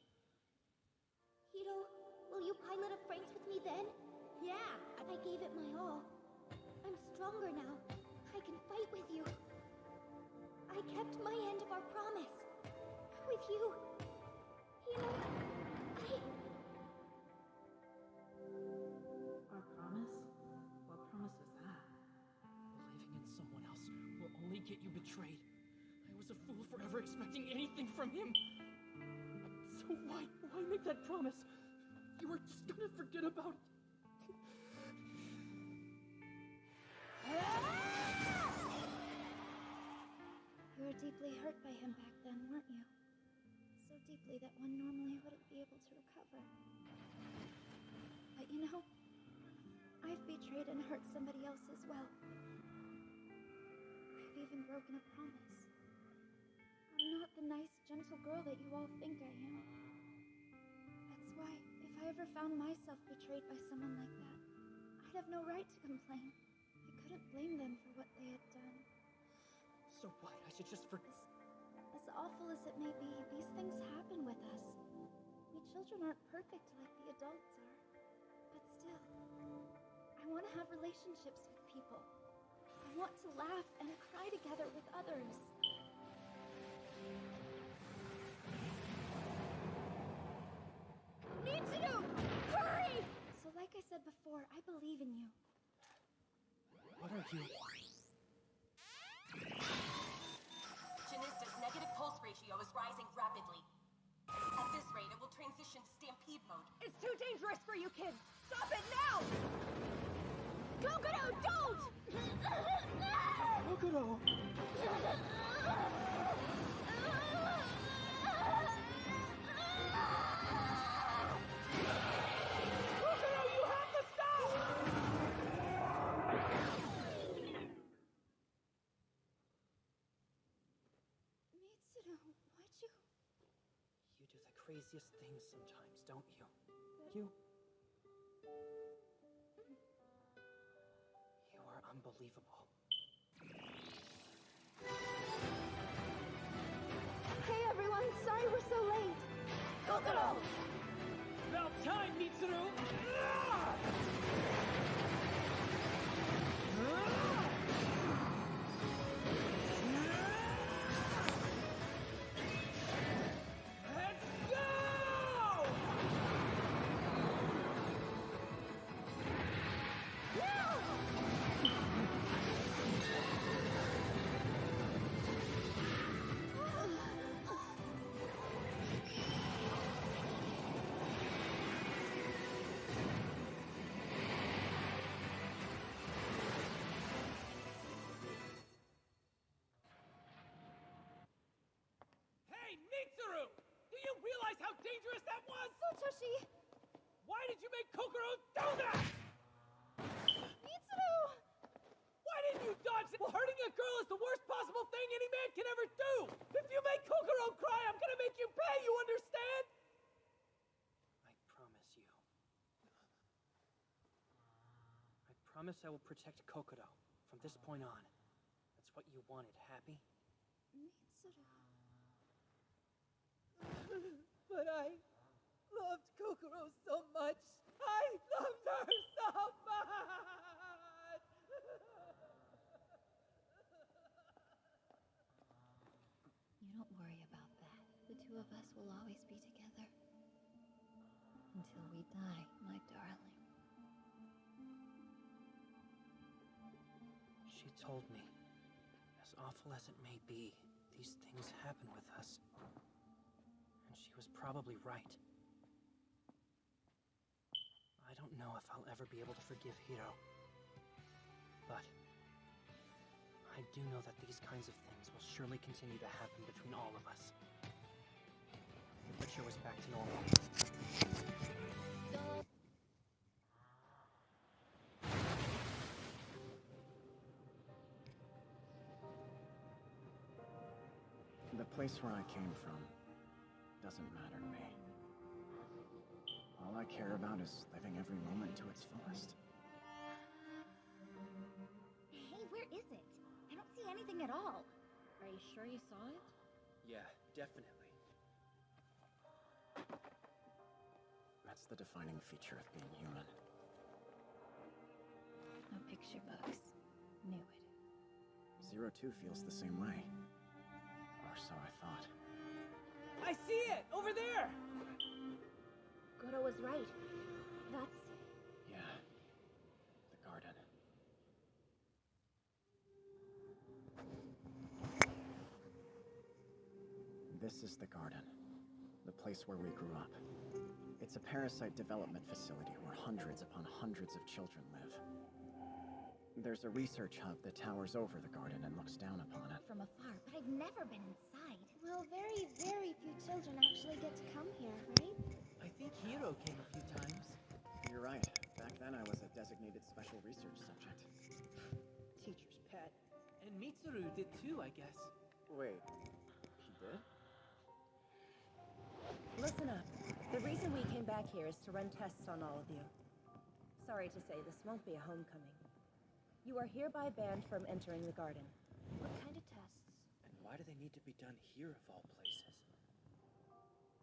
Hiro, will you pilot a franxx with me then? Yeah! I gave it my all. I'm stronger now. I can fight with you. I kept my end of our promise. With you. Hiro, Our promise? What promise is that? Believing in someone else will only get you betrayed. I was a fool for ever expecting anything from him. So why make that promise? You were just gonna forget about it. You were deeply hurt by him back then, weren't you? So deeply that one normally wouldn't be able to recover. But you know, I've betrayed and hurt somebody else as well. I've even broken a promise. I'm not the nice, gentle girl that you all think I am. That's why, if I ever found myself betrayed by someone like that, I'd have no right to complain. I couldn't blame them for what they had done. So what? I should just forget. As awful as it may be, these things happen with us. We children aren't perfect like the adults are. But still, I want to have relationships with people. I want to laugh and cry together with others. Mitsuru! Hurry! So like I said before, I believe in you. What are you? Janista's negative pulse ratio is rising rapidly. At this rate, it will transition to stampede mode. It's too dangerous for you kids! Stop it now! Kokoro, don't! Kokoro! Kokoro, you have to stop! Mitsuru, why'd you... You do the craziest things sometimes, don't you? You are unbelievable. Hey everyone, sorry we're so late. Kokoro! About time, Mitsuru! Let's go! Hey, Mitsuru! Do you realize how dangerous that was? Sotoshi! Why did you make Kokoro do that? Mitsuru! Why didn't you dodge Well, hurting a girl is the worst possible thing any man can ever do! If you make Kokoro cry, I'm gonna make you pay, you understand? I promise you. I promise I will protect Kokoro from this point on. That's what you wanted, happy? Mitsuru. But I loved Kokoro so much. I loved her so much. You don't worry about that. The two of us will always be together. Until we die, my darling. She told me, as awful as it may be, these things happen with us. And she was probably right. I don't know if I'll ever be able to forgive Hiro. But I do know that these kinds of things will surely continue to happen between all of us. The temperature was back to normal. The place where I came from doesn't matter to me. All I care about is living every moment to its fullest. Hey, where is it? I don't see anything at all. Are you sure you saw it? Yeah, definitely. That's the defining feature of being human. No picture books. Knew it. 02 feels the same way. Or so I thought. I see it! Over there! Goro was right. That's... Yeah. The garden. This is the garden. The place where we grew up. It's a parasite development facility where hundreds upon hundreds of children live. There's a research hub that towers over the garden and looks down upon it. from afar, but I've never been inside. Well, very, very few children actually get to come here, right? I think Hiro came a few times. You're right. Back then I was a designated special research subject. Teacher's pet. And Mitsuru did too, I guess. Wait, she did? Listen up. The reason we came back here is to run tests on all of you. Sorry to say, this won't be a homecoming. You are hereby banned from entering the garden. What kind of tests? And why do they need to be done here of all places?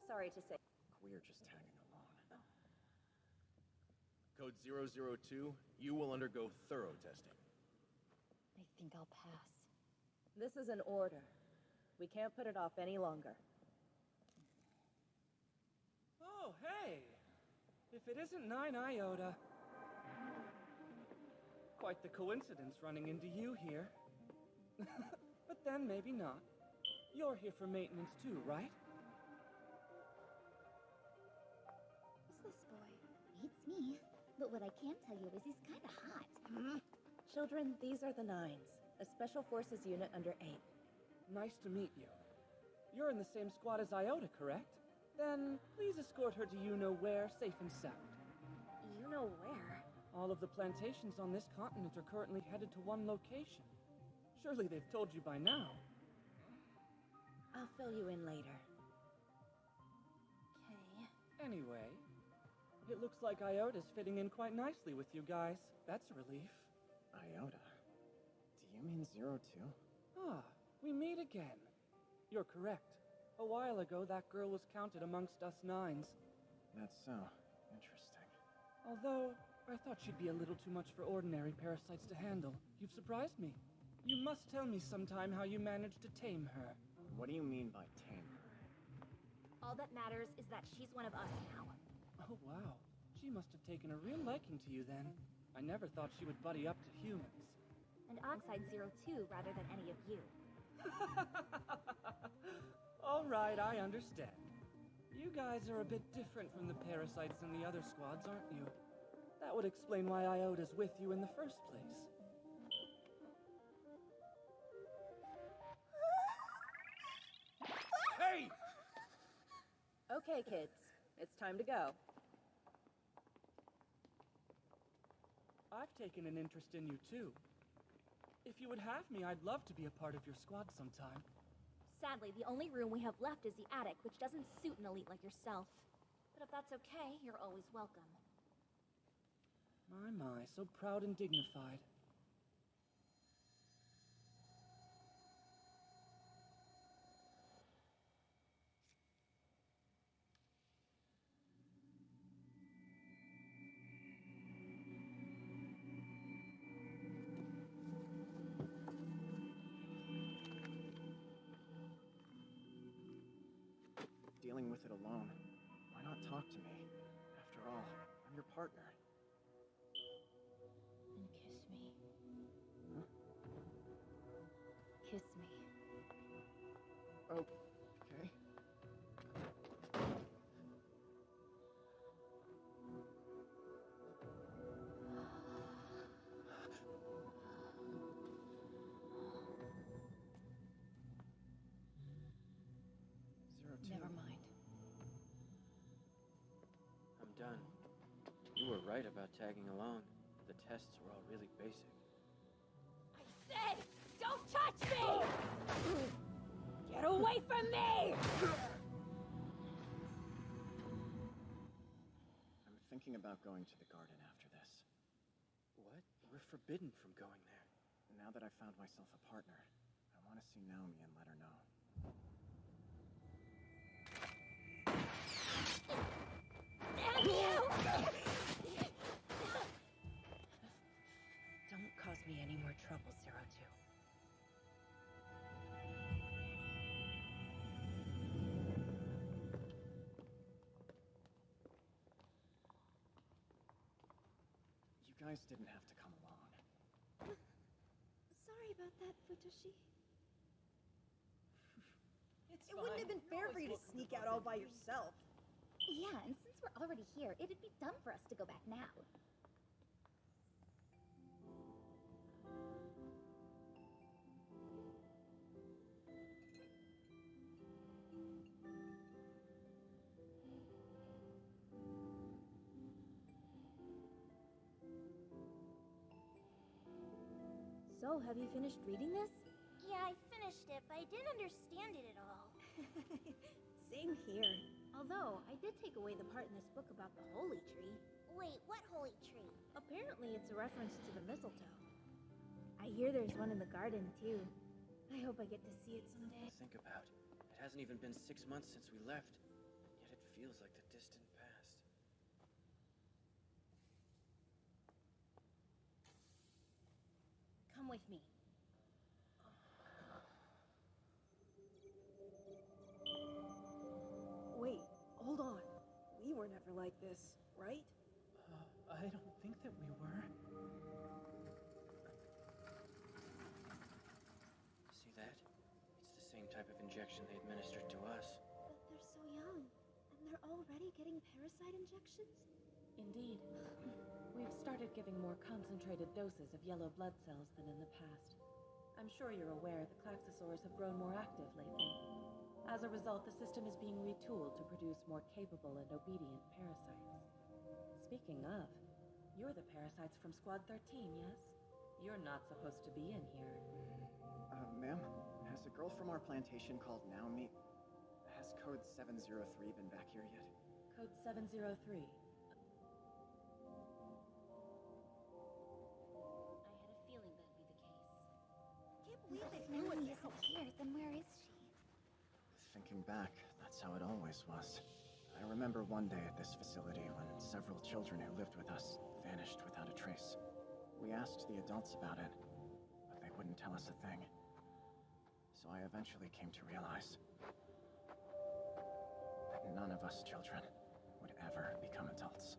Sorry to say. We're just tagging along. Code 002, you will undergo thorough testing. I think I'll pass. This is an order. We can't put it off any longer. Oh, hey! If it isn't 9 Iota... Quite the coincidence running into you here. But then maybe not. You're here for maintenance too, right? Who's this boy? It's me. But what I can tell you is he's kind of hot. Children, these are the Nines, a special forces unit under 8. Nice to meet you. You're in the same squad as Iota, correct? Then please escort her to you-know-where, safe and sound. You know where? All of the plantations on this continent are currently headed to one location. Surely they've told you by now. I'll fill you in later. Okay. Anyway, it looks like Iota's fitting in quite nicely with you guys. That's a relief. Iota? Do you mean 02? Ah, we meet again. You're correct. A while ago, that girl was counted amongst us Nines. That's so interesting. Although, I thought she'd be a little too much for ordinary parasites to handle. You've surprised me. You must tell me sometime how you managed to tame her. What do you mean by tame her? All that matters is that she's one of us now. Oh, wow. She must have taken a real liking to you then. I never thought she would buddy up to humans. And Oxide 02 rather than any of you. All right, I understand. You guys are a bit different from the parasites in the other squads, aren't you? That would explain why Iota's with you in the first place. Hey! Okay, kids. It's time to go. I've taken an interest in you, too. If you would have me, I'd love to be a part of your squad sometime. Sadly, the only room we have left is the attic, which doesn't suit an elite like yourself. But if that's okay, you're always welcome. My, so proud and dignified. Dealing with it alone. Why not talk to me? After all, I'm your partner. And kiss me. Huh? Kiss me. Okay. Never mind. I'm done. You were right about tagging along. The tests were all really basic. I said, don't touch me! Get away from me! I'm thinking about going to the garden after this. What? We're forbidden from going there. Now that I've found myself a partner, I want to see Naomi and let her know. Damn you! Don't cause me any more trouble, 02. You guys didn't have to come along. Sorry about that, Futoshi. It wouldn't have been fair for you to sneak out all by yourself. Yeah, and since we're already here, it'd be dumb for us to go back now. So, have you finished reading this? Yeah, I finished it, but I didn't understand it at all. Same here. Although, I did take away the part in this book about the holy tree. Wait, what holy tree? Apparently, it's a reference to the mistletoe. I hear there's one in the garden, too. I hope I get to see it someday. Think about it. It hasn't even been 6 months since we left, yet it feels like the distant past. Come with me. Wait, hold on. We were never like this, right? I don't think that we were. See that? It's the same type of injection they administered to us. But they're so young, and they're already getting parasite injections? Indeed. We've started giving more concentrated doses of yellow blood cells than in the past. I'm sure you're aware the Klaxosaurs have grown more active lately. As a result, the system is being retooled to produce more capable and obedient parasites. Speaking of, you're the parasites from Squad 13, yes? You're not supposed to be in here. Ma'am, has a girl from our plantation called Naomi... Has code 703 been back here yet? Code 703. Can't believe they knew it isn't here, then where is she? Thinking back, that's how it always was. I remember one day at this facility when several children who lived with us vanished without a trace. We asked the adults about it, but they wouldn't tell us a thing. So I eventually came to realize that none of us children would ever become adults.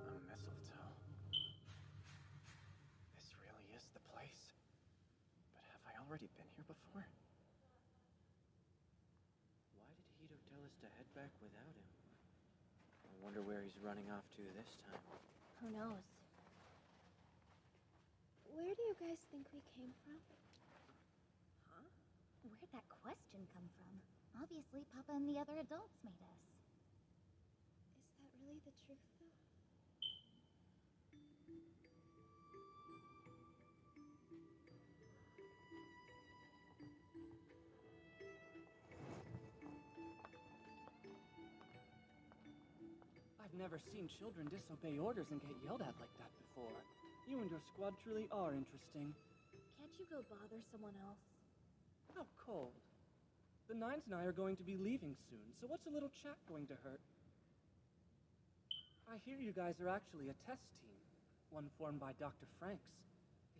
A mistletoe. This really is the place. But have I already been here before? Why did Hito tell us to head back without him? I wonder where he's running off to this time. Who knows? Where do you guys think we came from? Huh? Where'd that question come from? Obviously, Papa and the other adults made us. Is that really the truth, though? I've never seen children disobey orders and get yelled at like that before. You and your squad truly are interesting. Can't you go bother someone else? How cold. The Nines and I are going to be leaving soon, so what's a little chat going to hurt? I hear you guys are actually a test team, one formed by Dr. franxx.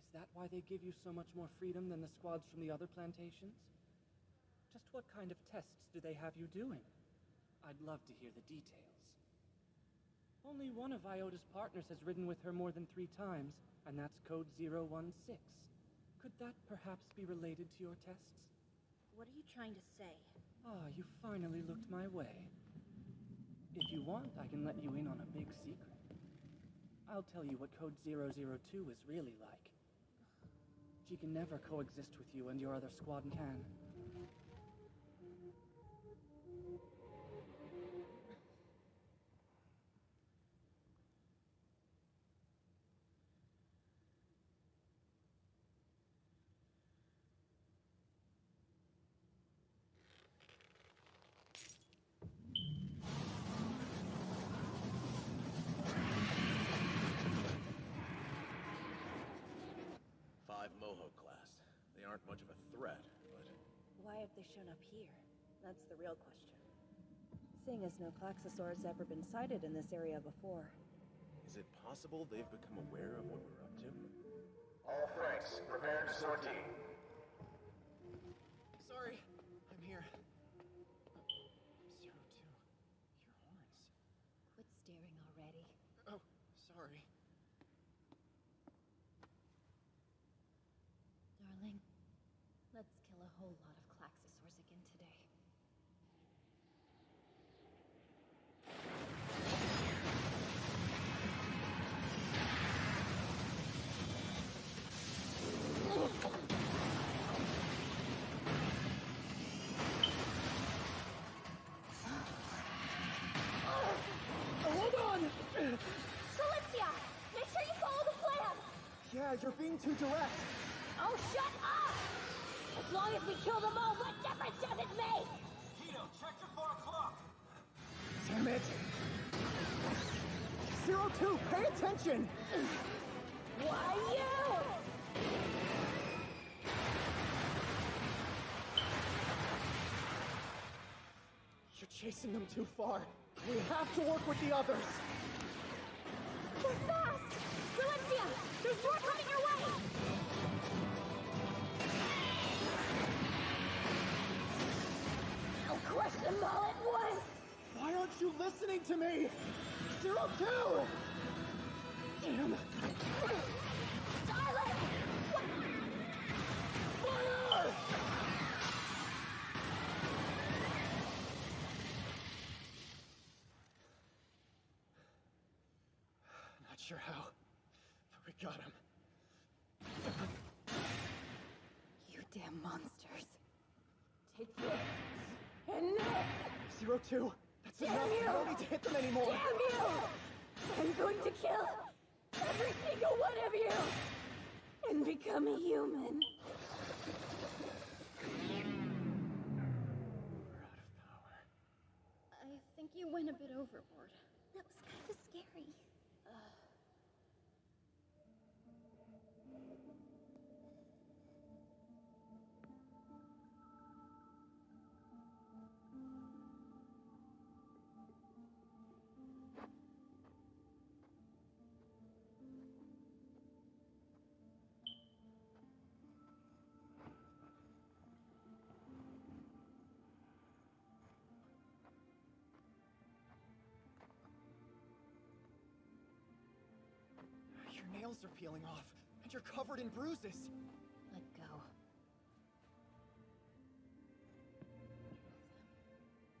Is that why they give you so much more freedom than the squads from the other plantations? Just what kind of tests do they have you doing? I'd love to hear the details. Only one of Iota's partners has ridden with her more than 3 times, and that's Code 016. Could that perhaps be related to your tests? What are you trying to say? Ah, you finally looked my way. If you want, I can let you in on a big secret. I'll tell you what Code 002 is really like. She can never coexist with you and your other squad can. Moho class. They aren't much of a threat, but... Why have they shown up here? That's the real question. Seeing as no Klaxosaurs ever been sighted in this area before. Is it possible they've become aware of what we're up to? All franxx, prepare to sortie. Sorry, I'm here. 02, your horns. Quit staring already. Oh, sorry. Darling, let's kill a whole lot of Klaxosaurs again today. Hold on! Valencia! Make sure you follow the plan! Yeah, you're being too direct. Oh, shut up! As long as we kill them all, what difference does it make? Tito, check your 4 o'clock! Damn it! 02, pay attention! Why you? You're chasing them too far. We have to work with the others. They're fast! Valencia! There's more coming your way! I'll crush them all at once! Why aren't you listening to me? 02! Damn! Darling! What? Fire! Not sure how, but we got him. You damn monsters. Take this. And this! 02, that's Damn enough. you! We don't need to hit them anymore. Damn you! I'm going to kill every single one of you and become a human. I think you went a bit overboard. That was kind of scary. Your nails are peeling off, and you're covered in bruises. Let go.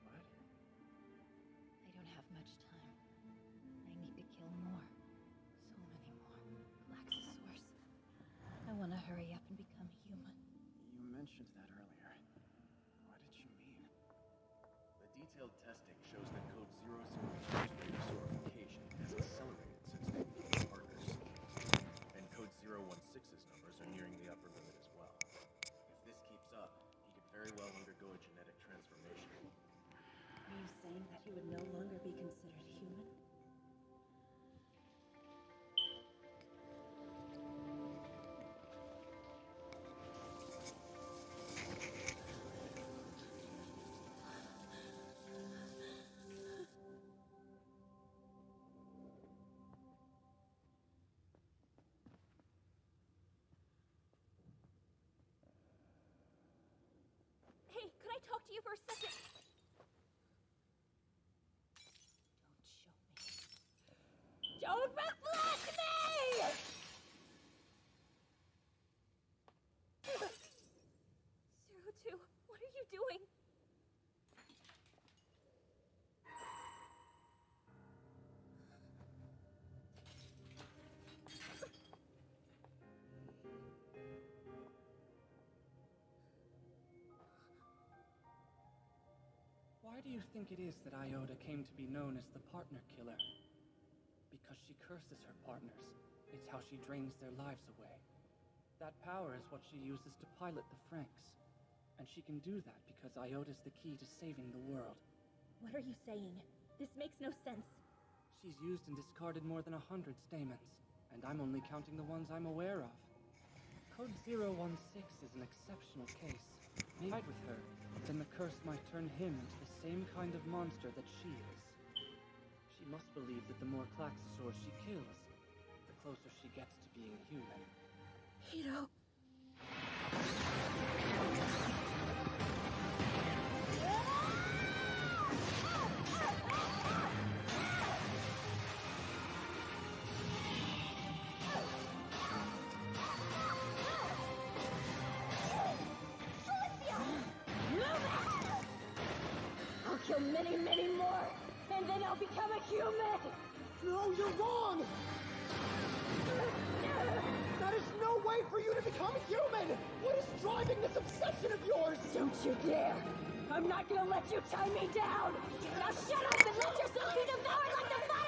What? I don't have much time. I need to kill more. So many more. Klaxosaurs. I want to hurry up and become human. You mentioned that earlier. What did you mean? The detailed testing shows that Code 002's rate of sorification has accelerated since we became partners. And Code 016's numbers are nearing the upper limit as well. If this keeps up, he could very well undergo a genetic transformation. Are you saying that he would no longer be considered human? you for a second. Don't reflect me! 02, what are you doing? Why do you think it is that Iota came to be known as the partner killer? Because she curses her partners. It's how she drains their lives away. That power is what she uses to pilot the franxx. And she can do that because Iota's the key to saving the world. What are you saying? This makes no sense. She's used and discarded more than 100 stamens, and I'm only counting the ones I'm aware of. Code 016 is an exceptional case. Maybe fight with her, then the curse might turn him into the same kind of monster that she is. She must believe that the more Klaxosaurs she kills, the closer she gets to being human. Hito. I'll kill many, many more, and then I'll become a human! No, you're wrong! That is no way for you to become human! What is driving this obsession of yours? Don't you dare! I'm not gonna let you tie me down! Now shut up and let yourself be devoured like the fire!